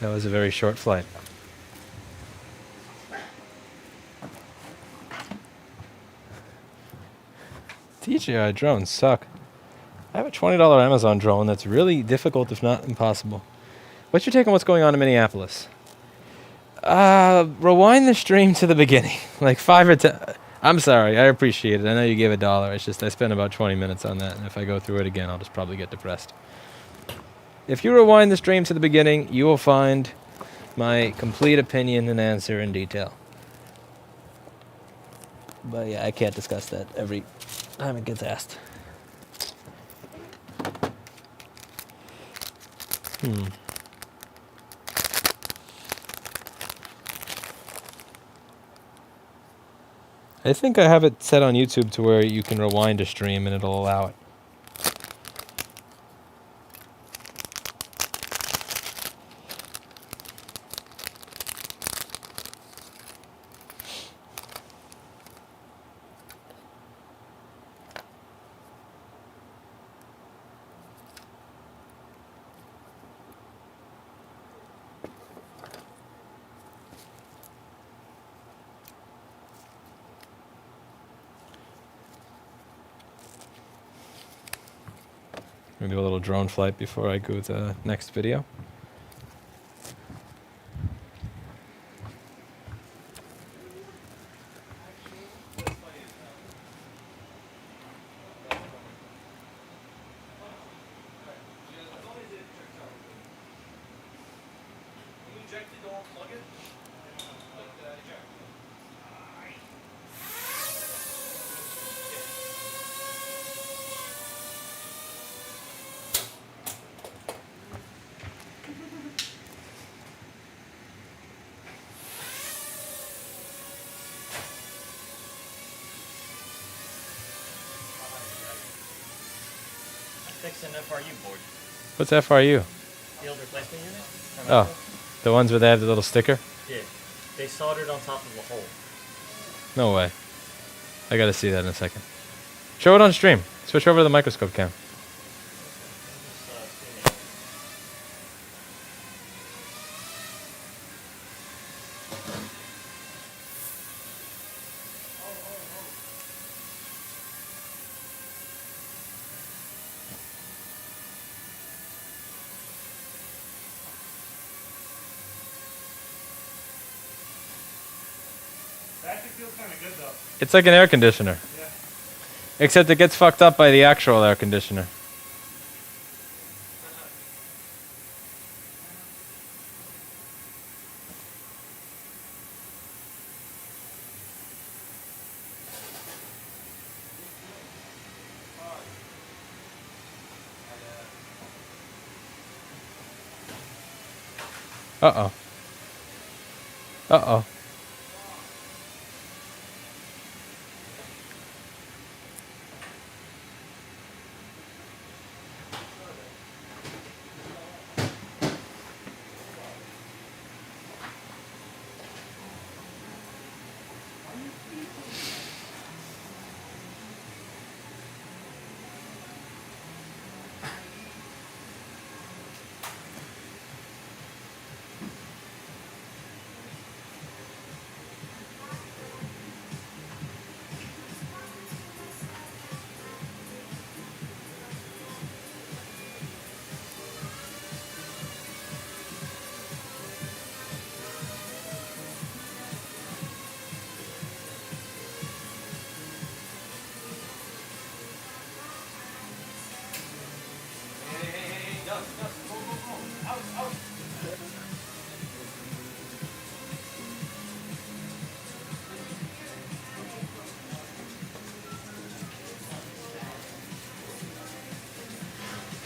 That was a very short flight. DJI drones suck. I have a $20 Amazon drone that's really difficult, if not impossible. What's your take on what's going on in Minneapolis? Rewind the stream to the beginning. Like 5 or 10. I'm sorry, I appreciate it. I know you gave $1. It's just I spent about 20 minutes on that, and if I go through it again, I'll just probably get depressed. If you rewind the stream to the beginning, you will find my complete opinion and answer in detail. But yeah, I can't discuss that every time it gets asked. I think I have it set on YouTube to where you can rewind a stream and it'll allow it. Maybe a little drone flight before I go to the next video. Fix an FRU board. What's FRU? Field replacement unit? Oh, the ones where they have the little sticker? Yeah. They soldered on top of a hole. No way. I gotta see that in a second. Show it on stream. Switch over to the microscope cam. It's like an air conditioner. Yeah. Except it gets fucked up by the actual air conditioner. Uh-oh. Uh-oh.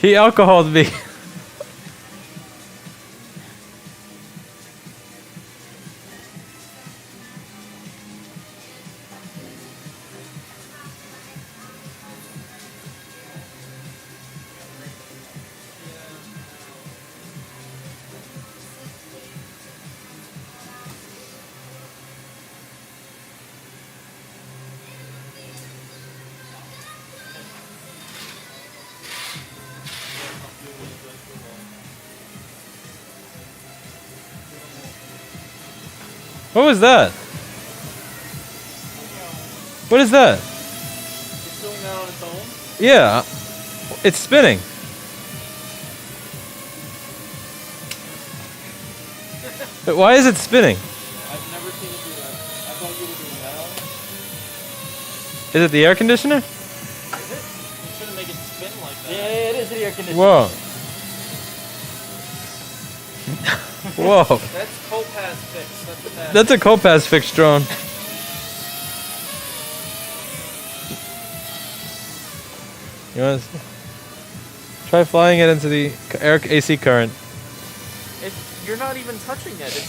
He alcoholed me. What was that? What is that? It's doing that on its own. Yeah, it's spinning. But why is it spinning? I've never seen it do that. I thought you were doing that. Is it the air conditioner? Is it? You shouldn't make it spin like that. Yeah, it is the air conditioner. Whoa. Whoa. That's Copass fix. That's what that That's a Copass fix drone. You want to try flying it into the air AC current. You're not even touching it.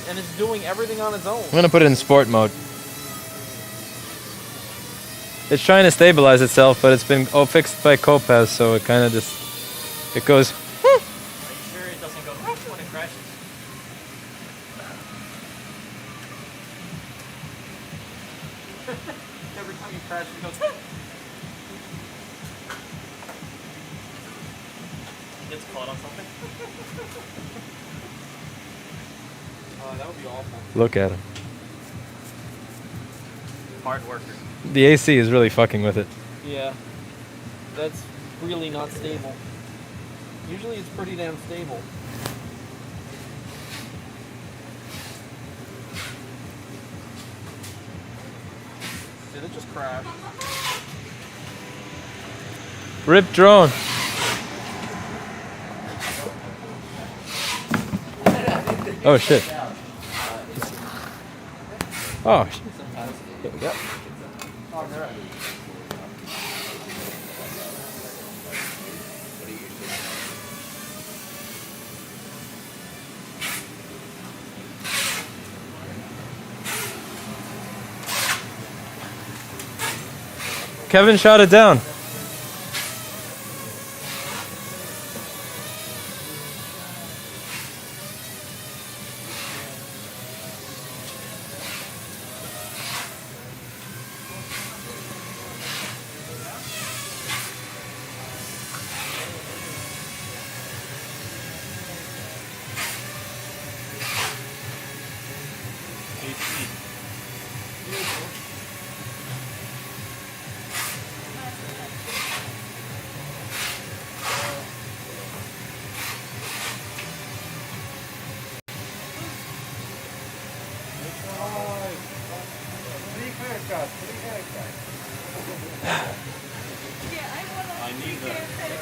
And it's doing everything on its own. I'm gonna put it in sport mode. It's trying to stabilize itself, but it's been fixed by Copass, so it kind of just it goes. Are you sure it doesn't go when it crashes? Every time you crash, it goes. It gets caught on something. That would be awful. Look at him. Hard worker. The AC is really fucking with it. Yeah. That's really not stable. Usually it's pretty damn stable. Did it just crash? Rip drone. Oh shit. Oh. There we go. Oh, there. Kevin shot it down. I need that. Hey.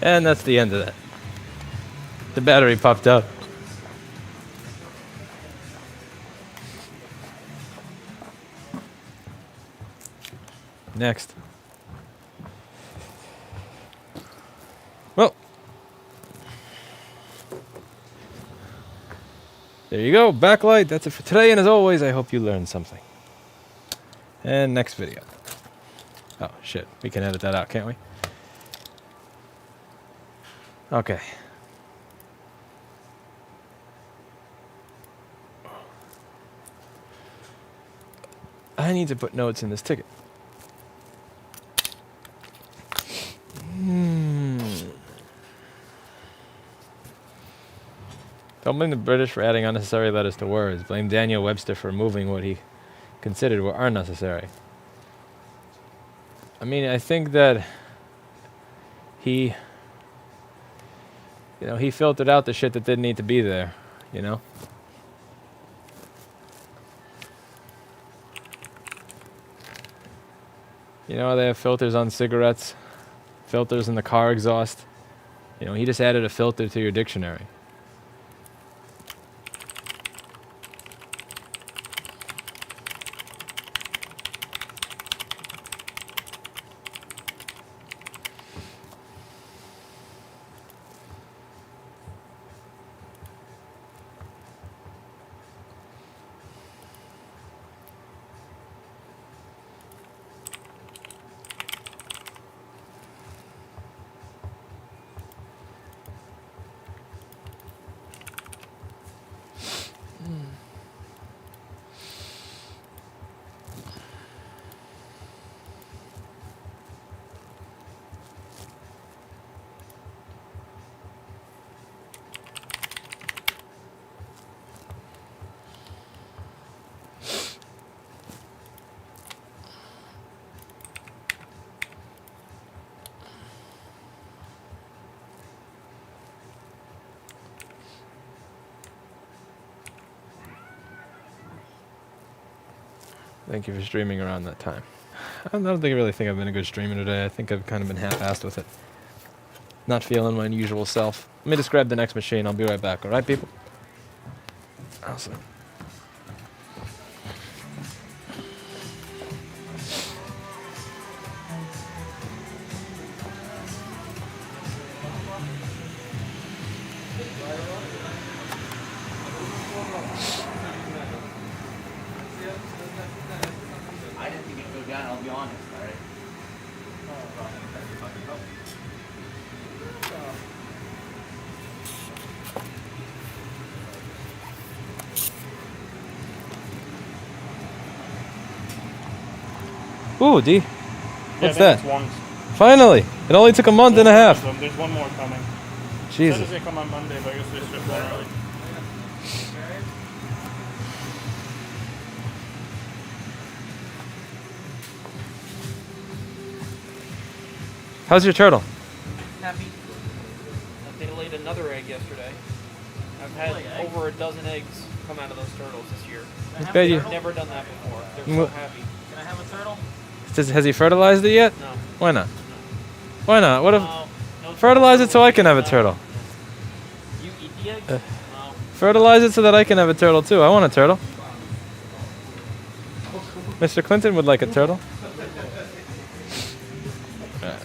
And that's the end of that. The battery popped up. Next. Well. There you go. Backlight. That's it for today. And as always, I hope you learned something. And next video. Oh, shit. We can edit that out, can't we? Okay. I need to put notes in this ticket. Don't blame the British for adding unnecessary letters to words. Blame Daniel Webster for removing what he considered were unnecessary. I mean, I think that he filtered out the shit that didn't need to be there, you know? You know, they have filters on cigarettes, filters in the car exhaust. You know, he just added a filter to your dictionary. Thank you for streaming around that time. I don't really think I've been a good streamer today. I think I've kind of been half-assed with it. Not feeling my usual self. Let me just grab the next machine. I'll be right back. All right, people? Awesome. I didn't think it'd go down, I'll be honest, alright? Ooh, D. Yeah, What's I think that? it's one. Finally! It only took a month and a half. There's one more coming. Jesus. Said they come on Monday, but I guess they shipped one early. How's your turtle? Happy. They laid another egg yesterday. I've had over a dozen eggs come out of those turtles this year. I bet you. I've never done that before. They're so Well- happy. Can I have a turtle? Has he fertilized it yet? No. Why not? Why not? What if No. No fertilize it so I can have a turtle. turtle? You eat the eggs? Uh. No. Fertilize it so that I can have a turtle too. I want a turtle. Mr. Clinton would like a turtle. Alright.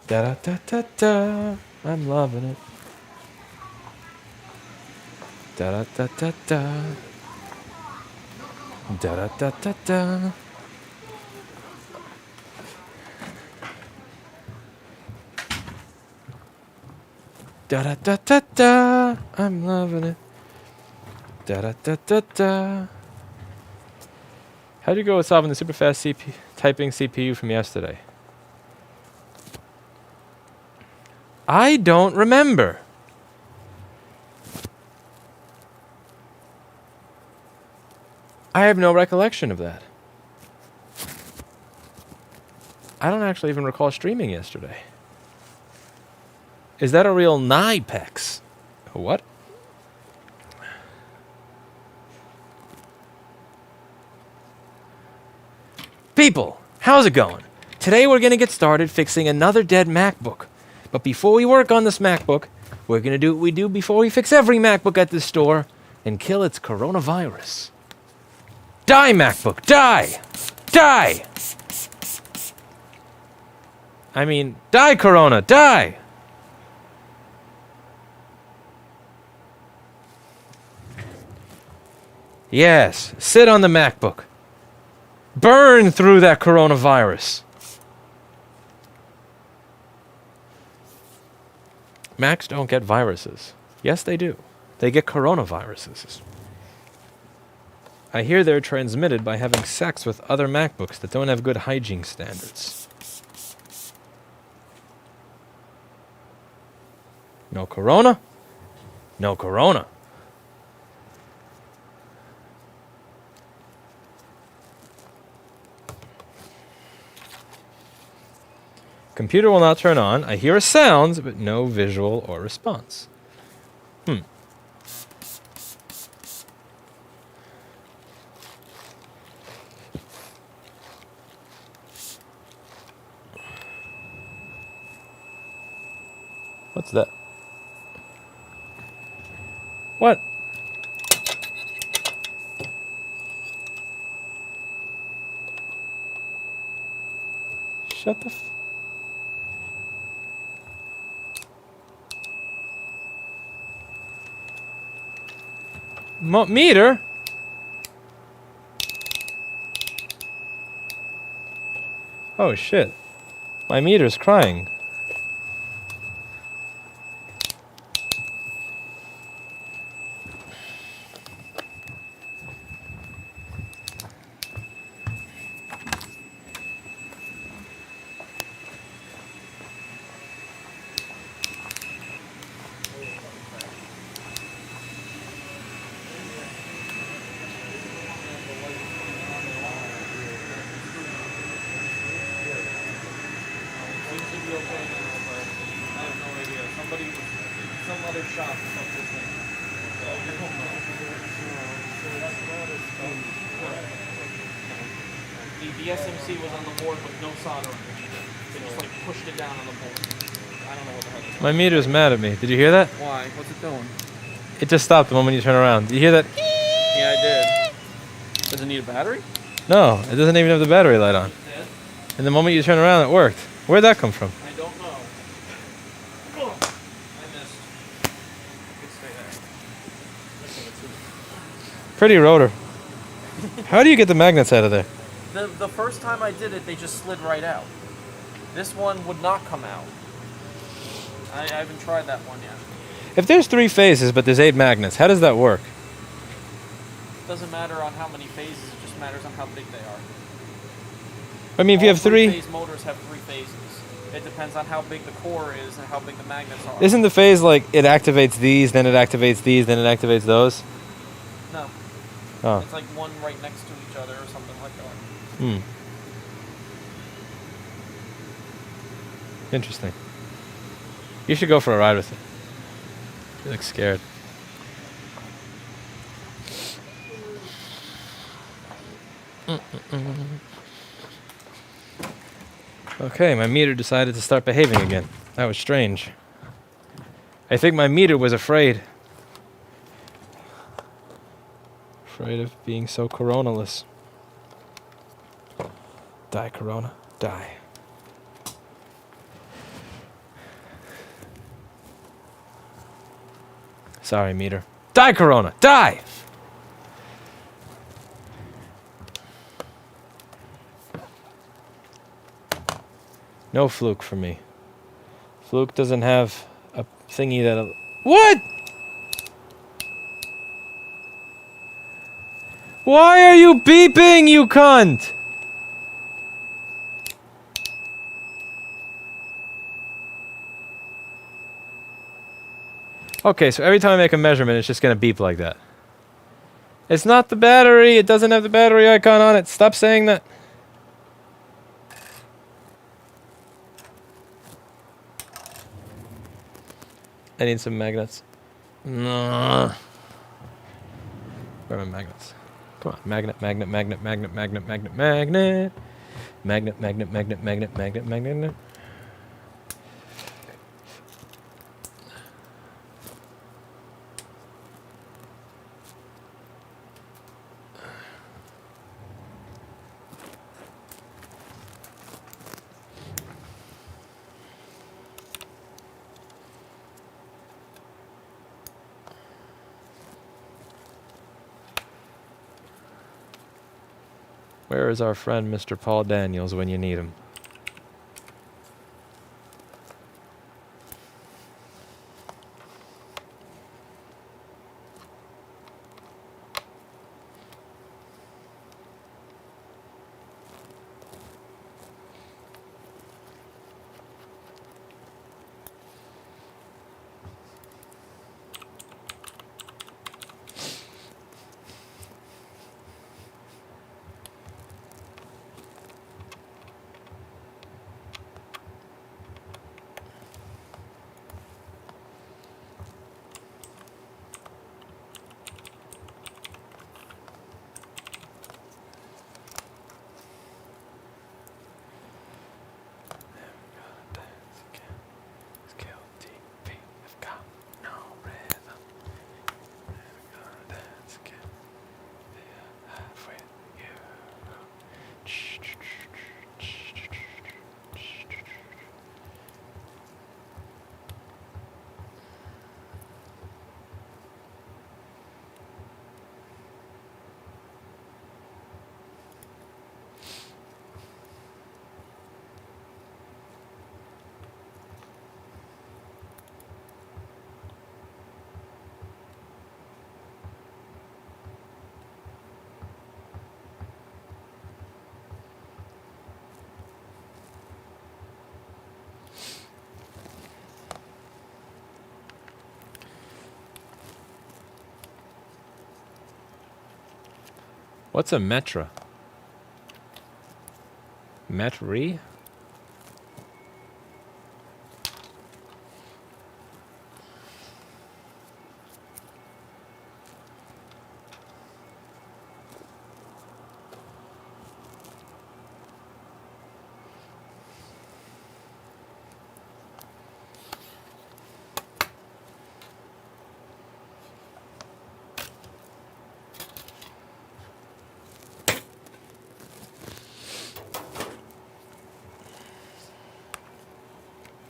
Da da da da da. I'm loving it. Da da da da da. Da da da da da. Da da da da da. I'm loving it. Da da da da da. How'd you go with solving the super fast typing CPU from yesterday? I don't remember. I have no recollection of that. I don't actually even recall streaming yesterday. Is that a real Nipex? What? People, how's it going? Today we're going to get started fixing another dead MacBook. But before we work on this MacBook, we're going to do what we do before we fix every MacBook at this store and kill its coronavirus. Die, MacBook, die! Die! I mean, die, Corona, die! Yes, sit on the MacBook. Burn through that coronavirus. Macs don't get viruses. Yes, they do. They get coronaviruses. I hear they're transmitted by having sex with other MacBooks that don't have good hygiene standards. No corona? No corona. Computer will not turn on. I hear a sound, but no visual or response. What's that? What? Shut the Meter? Oh shit. My meter's crying. Seems to be okay now, but I have no idea. Somebody, some other shop fucked this thing. I don't know. The SMC was on the board with no soldering. They just like pushed it down on the board. I don't know what the heck. My meter's mad at me. Did you hear that? Why? What's it doing? It just stopped the moment you turn around. Did you hear that? Yeah, I did. Does it need a battery? No, it doesn't even have the battery light on. Dead? And the moment you turn around, it worked. Where'd that come from? I don't know. Oh, I missed. Could stay there. Pretty rotor. How do you get the magnets out of there? The first time I did it, they just slid right out. This one would not come out. I haven't tried that one yet. If there's 3 phases, but there's 8 magnets, how does that work? Doesn't matter on how many phases, it just matters on how big they are. I mean, if you have 3... Phase motors have 3 phases. It depends on how big the core is and how big the magnets are. Isn't the phase like it activates these, then it activates these, then it activates those? No. Oh. It's like one right next to each other or something like that. Hmm. Interesting. You should go for a ride with it. You look scared. Okay, my meter decided to start behaving again. That was strange. I think my meter was afraid. Afraid of being so coronaless. Die, Corona. Die. Sorry, meter. Die, Corona. Die! No fluke for me. Fluke doesn't have a thingy that'll... What?! Why are you beeping, you cunt?! Okay, so every time I make a measurement, it's just gonna beep like that. It's not the battery. It doesn't have the battery icon on it. Stop saying that. I need some magnets. No. Where are my magnets? Come on, magnet, magnet, magnet, magnet, magnet, magnet, magnet. Magnet, magnet, magnet, magnet, magnet, magnet. Where is our friend Mr. Paul Daniels when you need him? What's a metra? Metri?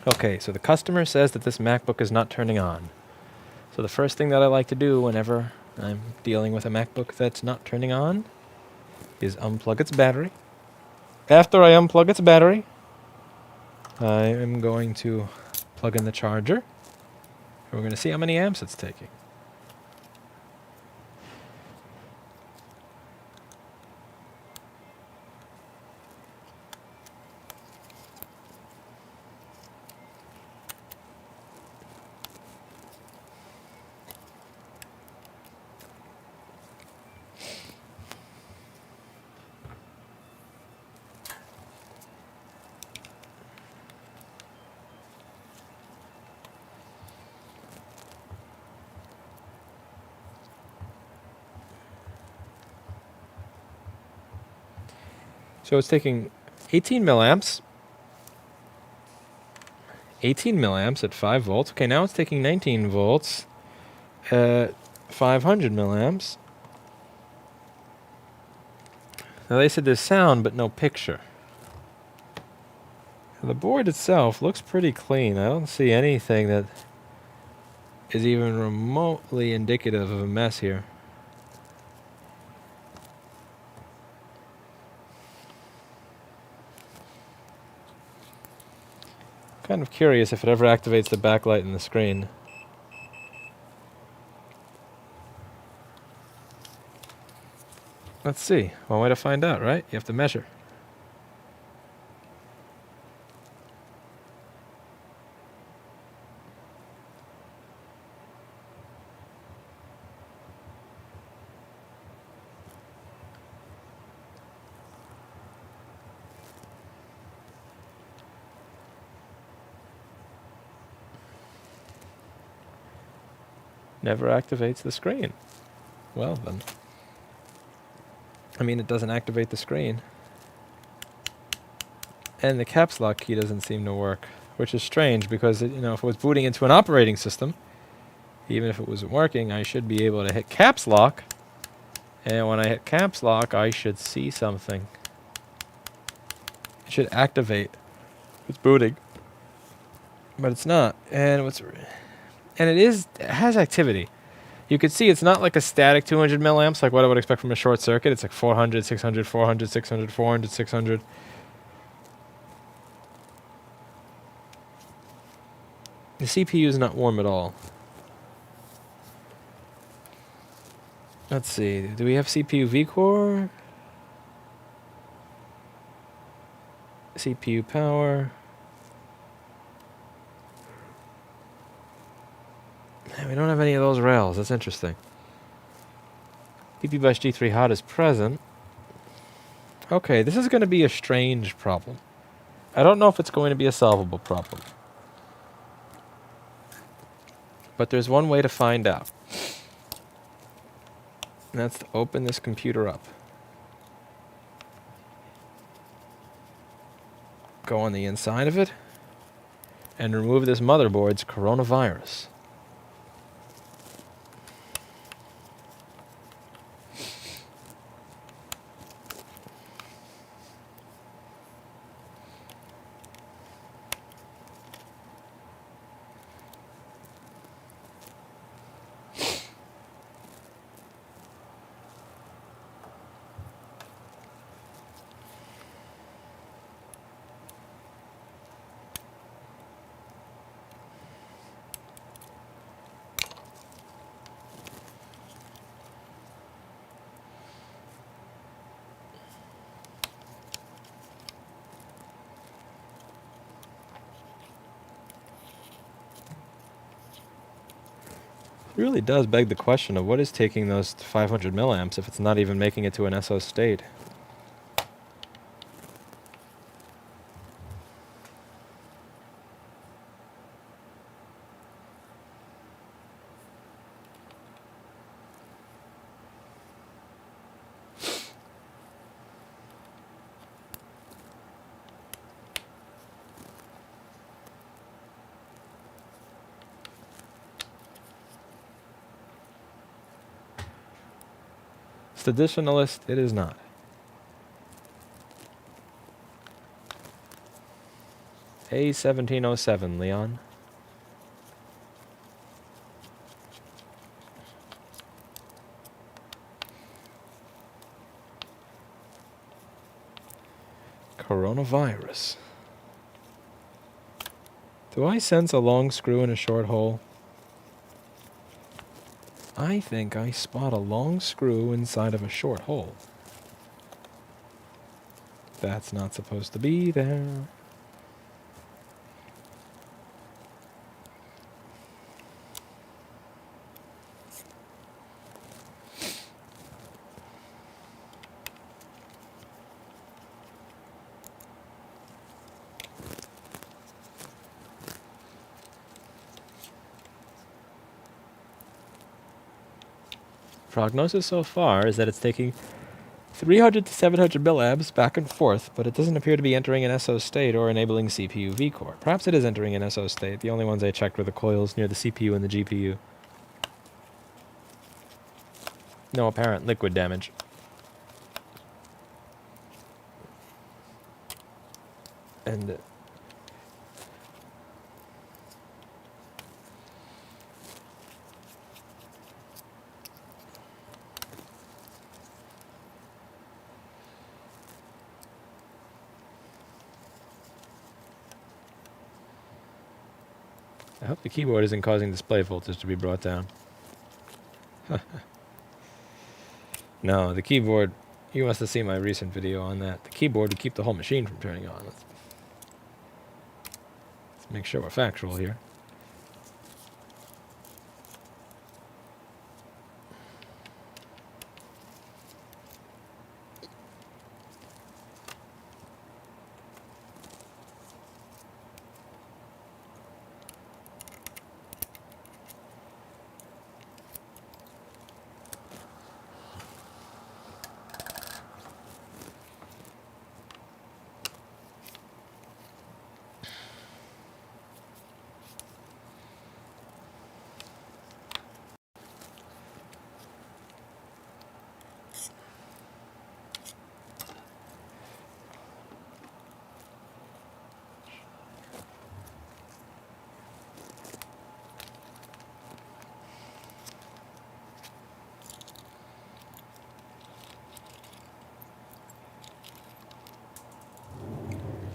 Okay, so the customer says that this MacBook is not turning on. So the first thing that I like to do whenever I'm dealing with a MacBook that's not turning on is unplug its battery. After I unplug its battery, I am going to plug in the charger. And we're going to see how many amps it's taking. So it's taking 18 milliamps. 18 milliamps at 5 volts. Okay, now it's taking 19 volts at 500 milliamps. Now they said there's sound but no picture. Now, the board itself looks pretty clean. I don't see anything that is even remotely indicative of a mess here. Kind of curious if it ever activates the backlight in the screen. Let's see. One way to find out, right? You have to measure. Never activates the screen. Well then. I mean, it doesn't activate the screen. And the caps lock key doesn't seem to work, which is strange because, if it was booting into an operating system, even if it wasn't working, I should be able to hit caps lock. And when I hit caps lock, I should see something. It should activate. It's booting. But it's not. And it has activity. You could see it's not like a static 200 milliamps, like what I would expect from a short circuit. It's like 400, 600, 400, 600, 400, 600. The CPU is not warm at all. Let's see. Do we have CPU vCore? CPU power. We don't have any of those rails. That's interesting. PP bus G3 hot is present. Okay, this is going to be a strange problem. I don't know if it's going to be a solvable problem. But there's one way to find out. And that's to open this computer up. Go on the inside of it. And remove this motherboard's coronavirus. It really does beg the question of what is taking those 500 milliamps if it's not even making it to an SO state. Traditionalist, it is not. A1707, Leon. Coronavirus. Do I sense a long screw in a short hole? I think I spot a long screw inside of a short hole. That's not supposed to be there. Prognosis so far is that it's taking 300 to 700 milliamps back and forth, but it doesn't appear to be entering an SO state or enabling CPU vCore. Perhaps it is entering an SO state. The only ones I checked were the coils near the CPU and the GPU. No apparent liquid damage. And I hope the keyboard isn't causing display voltage to be brought down. No, the keyboard, you must have seen my recent video on that. The keyboard would keep the whole machine from turning on. Let's make sure we're factual here.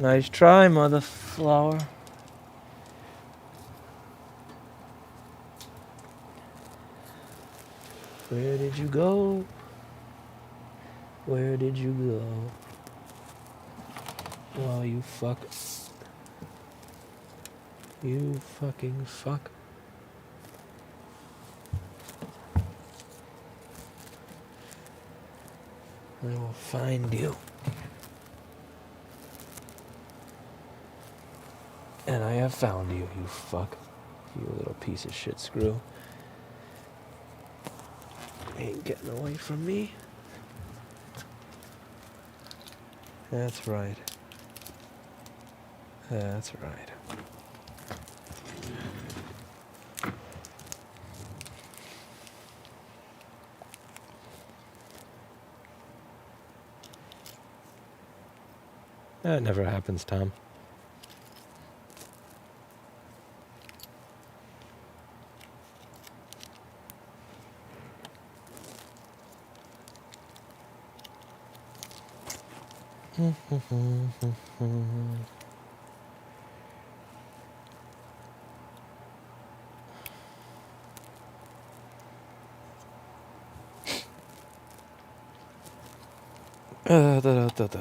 Nice try, mother flower. Where did you go? Where did you go? Oh, you fuck. You fucking fuck. I will find you. And I have found you, you fuck. You little piece of shit screw. Ain't getting away from me. That's right. That's right. That never happens, Tom. Da, da, da, da.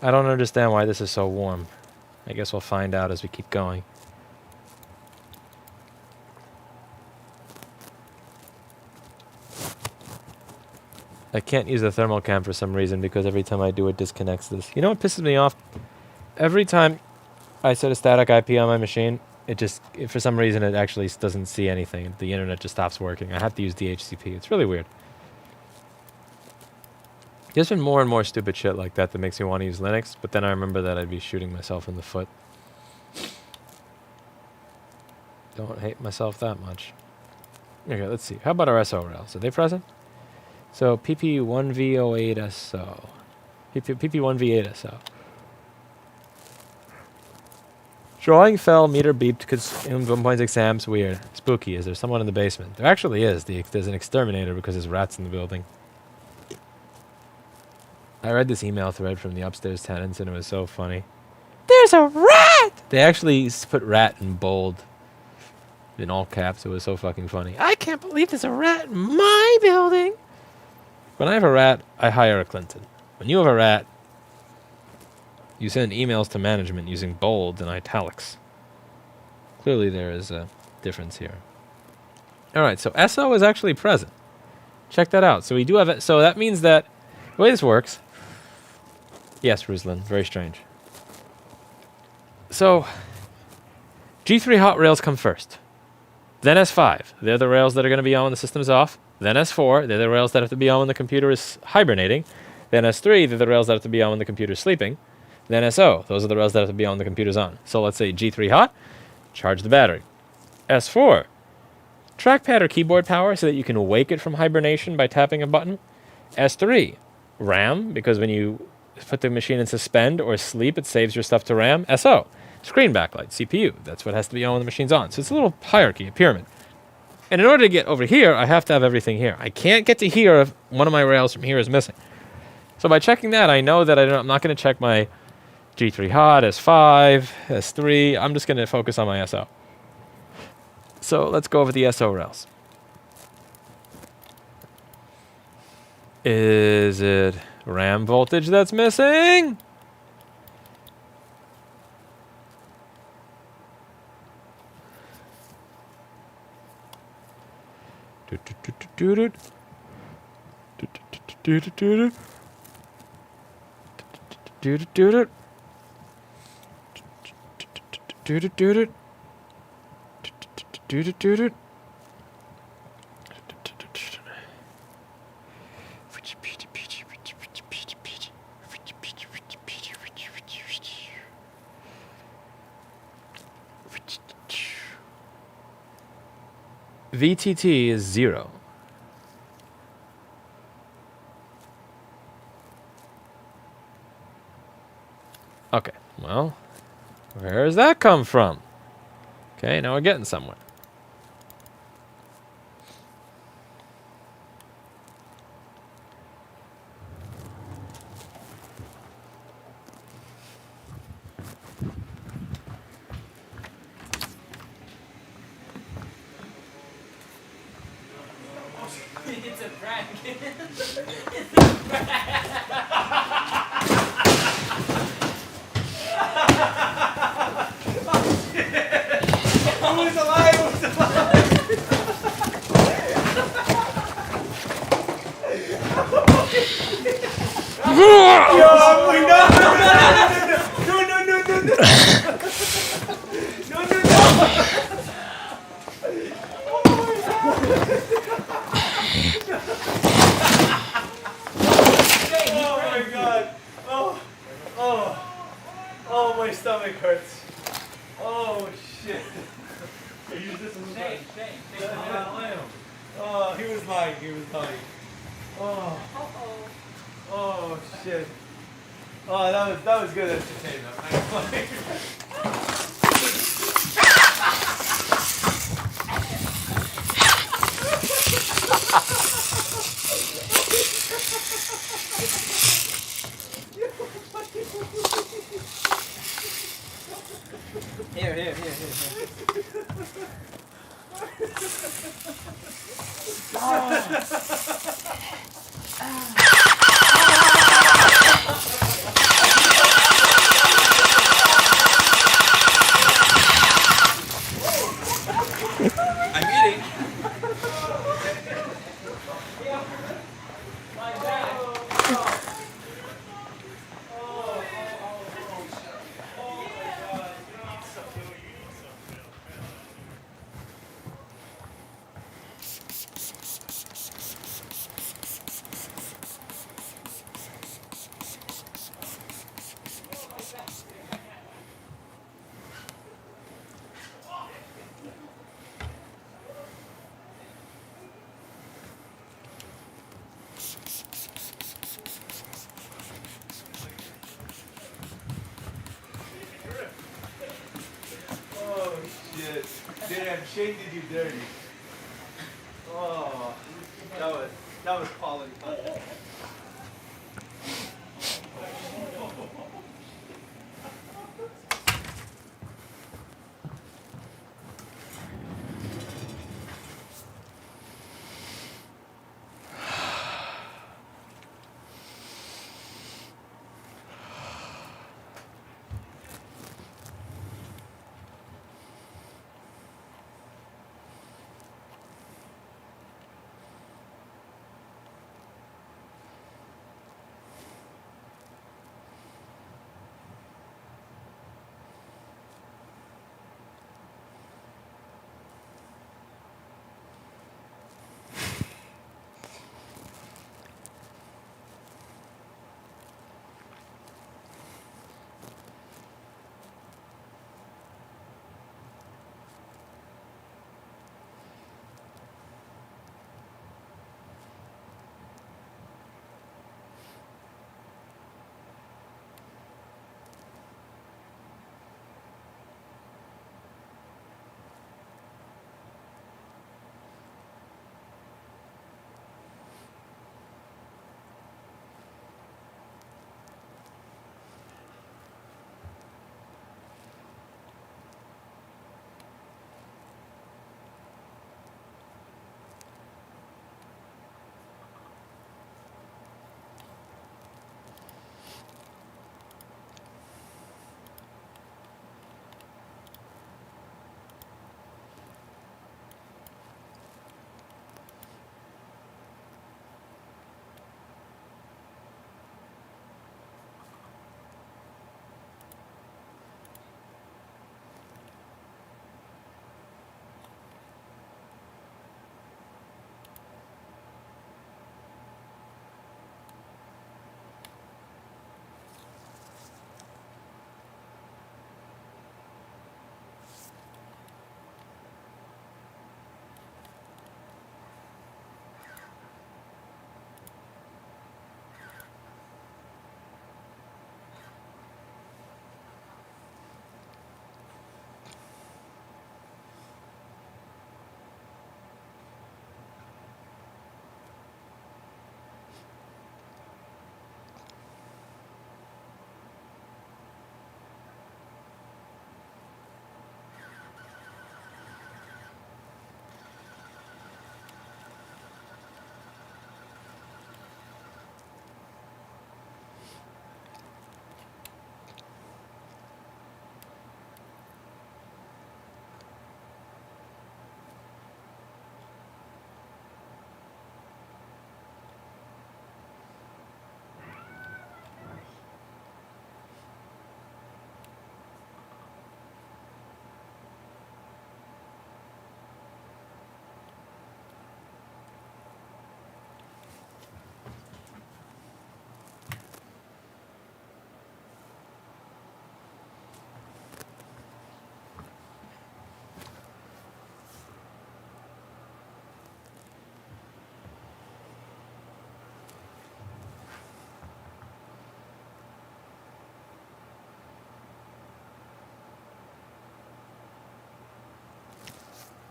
I don't understand why this is so warm. I guess we'll find out as we keep going. I can't use the thermal cam for some reason because every time I do it disconnects this. You know what pisses me off? Every time I set a static IP on my machine, for some reason it actually doesn't see anything. The internet just stops working. I have to use DHCP. It's really weird. There's been more and more stupid shit like that makes me want to use Linux, but then I remember that I'd be shooting myself in the foot. Don't hate myself that much. Okay, let's see. How about our SO rails? Are they present? So PP1V08SO. PP1V8SO. Drawing fell, meter beeped, consumed 1.6 amps. Weird. Spooky. Is there someone in the basement? There actually is. There's an exterminator because there's rats in the building. I read this email thread from the upstairs tenants and it was so funny. There's a rat! They actually put rat in bold. In all caps. It was so fucking funny. I can't believe there's a rat in my building! When I have a rat, I hire a Clinton. When you have a rat, you send emails to management using bold and italics. Clearly there is a difference here. Alright, so SO is actually present. Check that out. So we do have it. So that means that the way this works... Yes, Ruslan, very strange. So, G3 hot rails come first. Then S5. They're the rails that are going to be on when the system is off. Then S4. They're the rails that have to be on when the computer is hibernating. Then S3. They're the rails that have to be on when the computer is sleeping. Then SO. Those are the rails that have to be on when the computer's on. So let's say G3 hot. Charge the battery. S4. Trackpad or keyboard power so that you can wake it from hibernation by tapping a button. S3. RAM, because when you put the machine in suspend or sleep, it saves your stuff to RAM. SO. Screen backlight, CPU. That's what has to be on when the machine's on. So it's a little hierarchy, a pyramid. And in order to get over here, I have to have everything here. I can't get to here if one of my rails from here is missing. So by checking that, I know that I'm not going to check my G3 hot, S5, S3. I'm just going to focus on my SO. So let's go over the SO rails. Is it RAM voltage that's missing? VTT is 0. Okay, well, where does that come from? Okay, now we're getting somewhere. It's a prank. Who's alive? Who's alive? Yo, I'm like, no. Oh my god. Oh, my stomach hurts. Oh shit. Use this as a Shane, Oh, he was lying. Oh shit. Oh, that was good entertainment. Here. Damn, Shane did you dirty. Oh, that was quality content.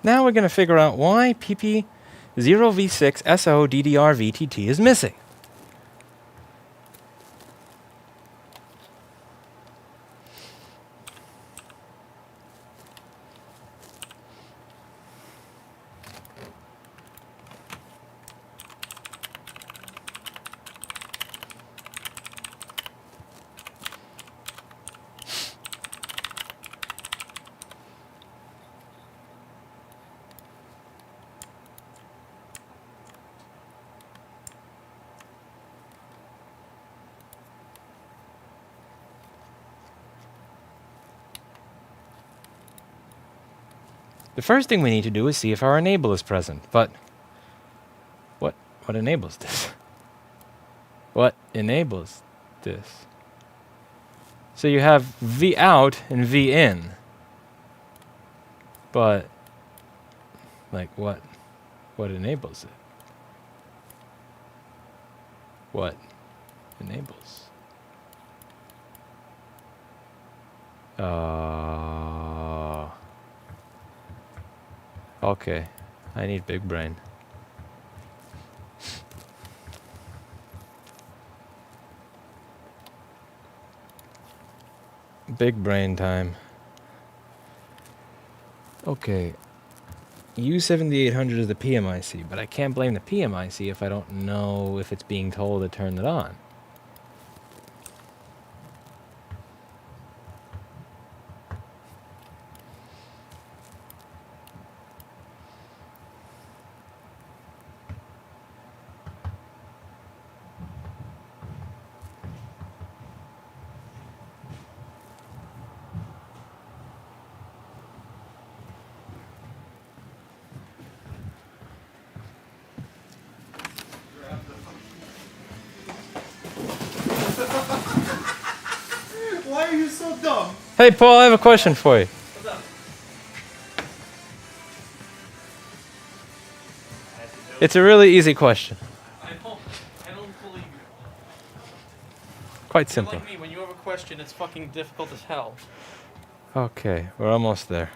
Now we're going to figure out why PP0V6 SO DDR VTT is missing. The first thing we need to do is see if our enable is present. But what enables this? What enables this? So you have V out and V in. But like what enables it? What enables? Okay, I need big brain. Big brain time. Okay. U7800 is the PMIC, but I can't blame the PMIC if I don't know if it's being told to turn it on. Why are you so dumb? Hey, Paul, I have a question for you. What's up? It's a really easy question. I don't believe you. Quite You're simple. like me, when you have a question, it's fucking difficult as hell. Okay, we're almost there.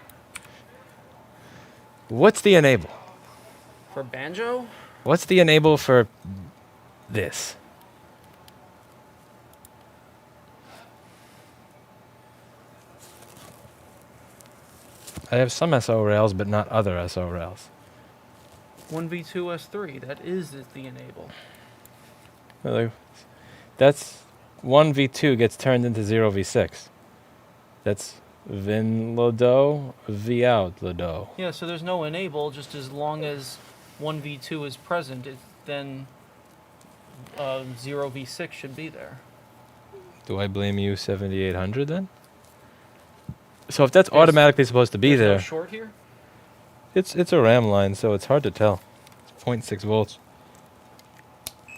What's the enable? For banjo? What's the enable for this? I have some SO rails, but not other SO rails. 1v2s3, that is the enable. Well, that's 1v2 gets turned into 0v6. That's vin lodo, v out lodo. Yeah, so there's no enable, just as long as 1v2 is present, then 0v6 should be there. Do I blame you 7800 then? So if that's There's- automatically supposed to be There's there, no short here? it's a RAM line, so it's hard to tell. It's 0.6 volts. Yeah,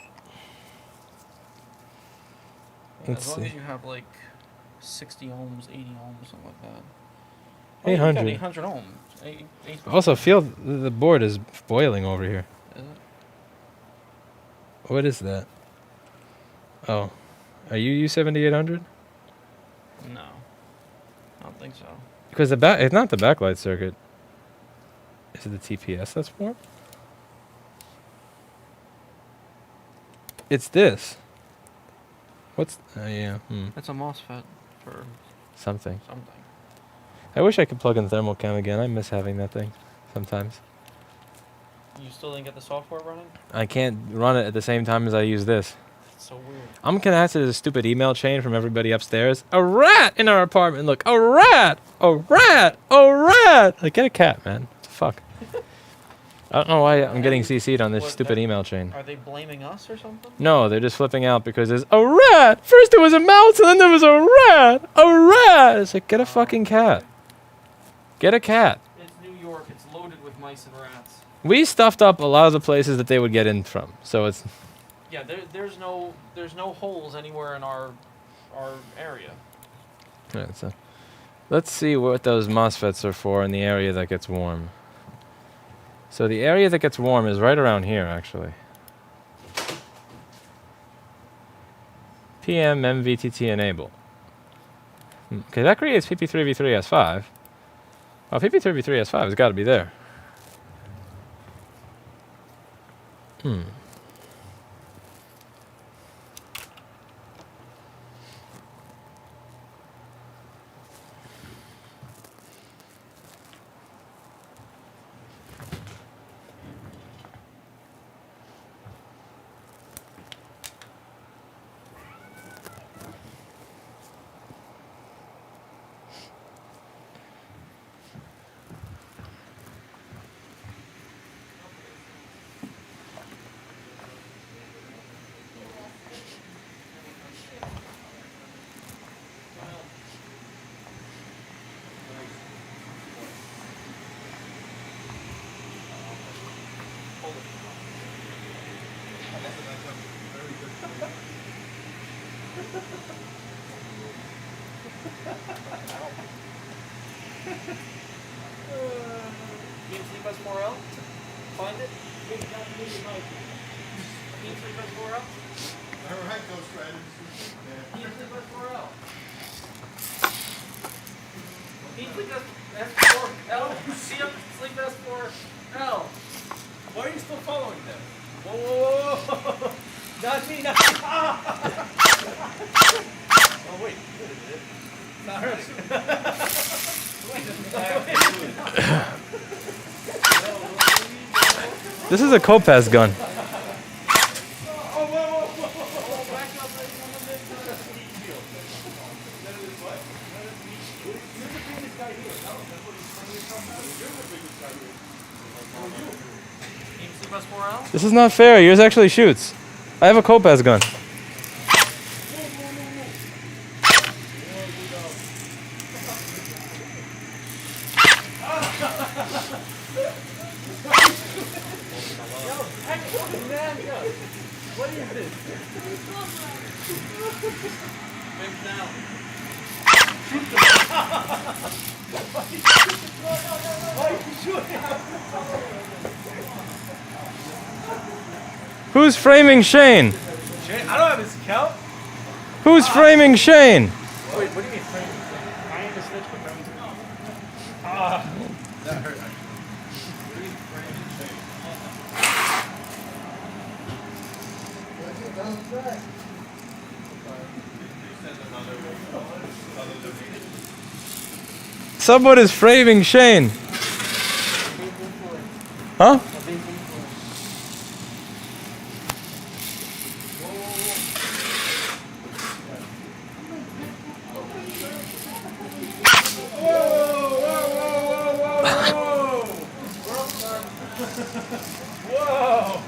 Let's as long see. as you have like 60 ohms, 80 ohms, something like that. 800. 800 ohms. Also, feel the board is boiling over here. Is it? What is that? Oh, are you U7800? No. I don't think so. Because it's not the backlight circuit. Is it the TPS that's warm? It's this. What's? Yeah. It's a MOSFET for Something. something. I wish I could plug in thermal cam again. I miss having that thing sometimes. You still didn't get the software running? I can't run it at the same time as I use this. It's so weird. I'm connected to the stupid email chain from everybody upstairs. A rat in our apartment. Look, a rat, a rat, a rat. Like, get a cat, man. What the fuck? I don't know why I'm getting CC'd on this What, stupid that- email chain. Are they blaming us or something? No, they're just flipping out because there's a rat. First there was a mouse and then there was a rat. A rat. It's like, get a fucking cat. Get a cat. It's New York. It's loaded with mice and rats. We stuffed up a lot of the places that they would get in from. So it's... Yeah, there's no holes anywhere in our area. Yeah, so let's see what those MOSFETs are for in the area that gets warm. So the area that gets warm is right around here, actually. PM MVTT enable. Okay, that creates PP3V3S5. Well, PP3V3S5 has got to be there. Team3+4L? Find it? Team3+4L? Alright, Ghost Riders. Team3+4L. Eat sleep S4L. See up sleep S4L. Why are you still following them? Whoa, whoa, whoa, whoa. Not me, not me. Oh wait, you did it. Not her. This is a Kopaz gun. This is not fair. Yours actually shoots. I have a Kopaz gun. What is this? Who's framing Shane? Shane, I don't have his account. Who's framing Shane? Wait, what do you mean framing? I ain't the snitch, but them. That hurt. Someone is framing Shane. Huh? Whoa!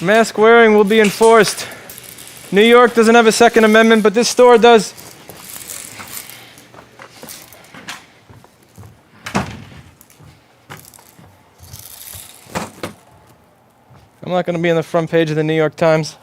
Mask wearing will be enforced. New York doesn't have a Second Amendment, but this store does. I'm not going to be on the front page of the New York Times.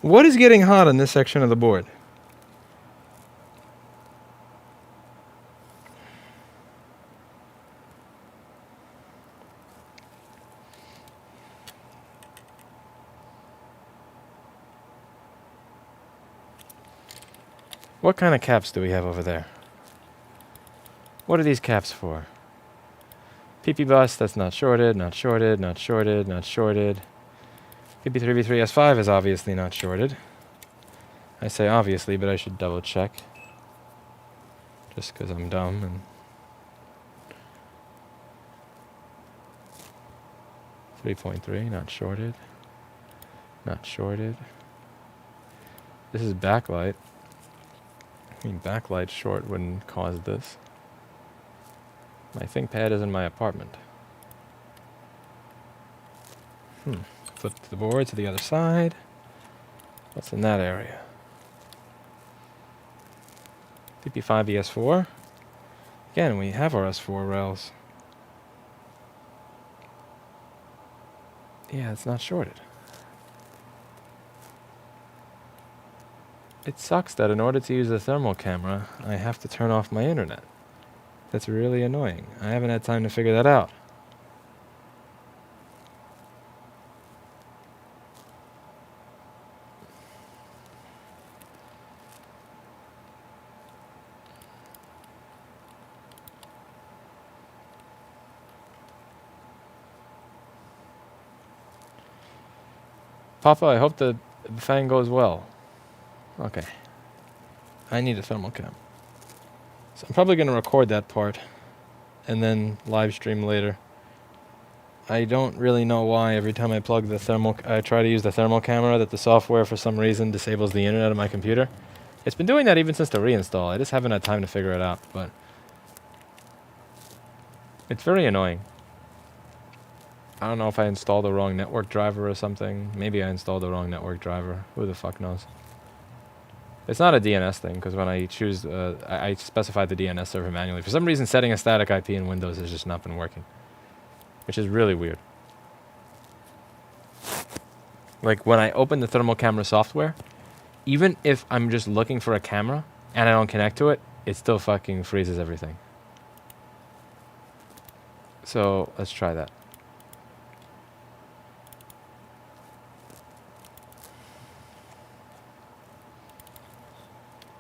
What is getting hot on this section of the board? What kind of caps do we have over there? What are these caps for? PP bus, that's not shorted, not shorted, not shorted, not shorted. PP3v3S5 is obviously not shorted. I say obviously, but I should double check. Just because I'm dumb. And 3.3, not shorted. Not shorted. This is backlight. I mean, backlight short wouldn't cause this. My ThinkPad is in my apartment. Flip the board to the other side. What's in that area? PP5ES4. Again, we have our S4 rails. Yeah, it's not shorted. It sucks that in order to use the thermal camera, I have to turn off my internet. That's really annoying. I haven't had time to figure that out. Papa, I hope the thing goes well. Okay. I need a thermal cam. So I'm probably going to record that part and then live stream later. I don't really know why every time I plug the I try to use the thermal camera that the software for some reason disables the internet on my computer. It's been doing that even since the reinstall. I just haven't had time to figure it out, but it's very annoying. I don't know if I installed the wrong network driver or something. Maybe I installed the wrong network driver. Who the fuck knows? It's not a DNS thing, because when I choose, I specified the DNS server manually. For some reason, setting a static IP in Windows has just not been working, which is really weird. Like when I open the thermal camera software, even if I'm just looking for a camera and I don't connect to it, it still fucking freezes everything. So let's try that.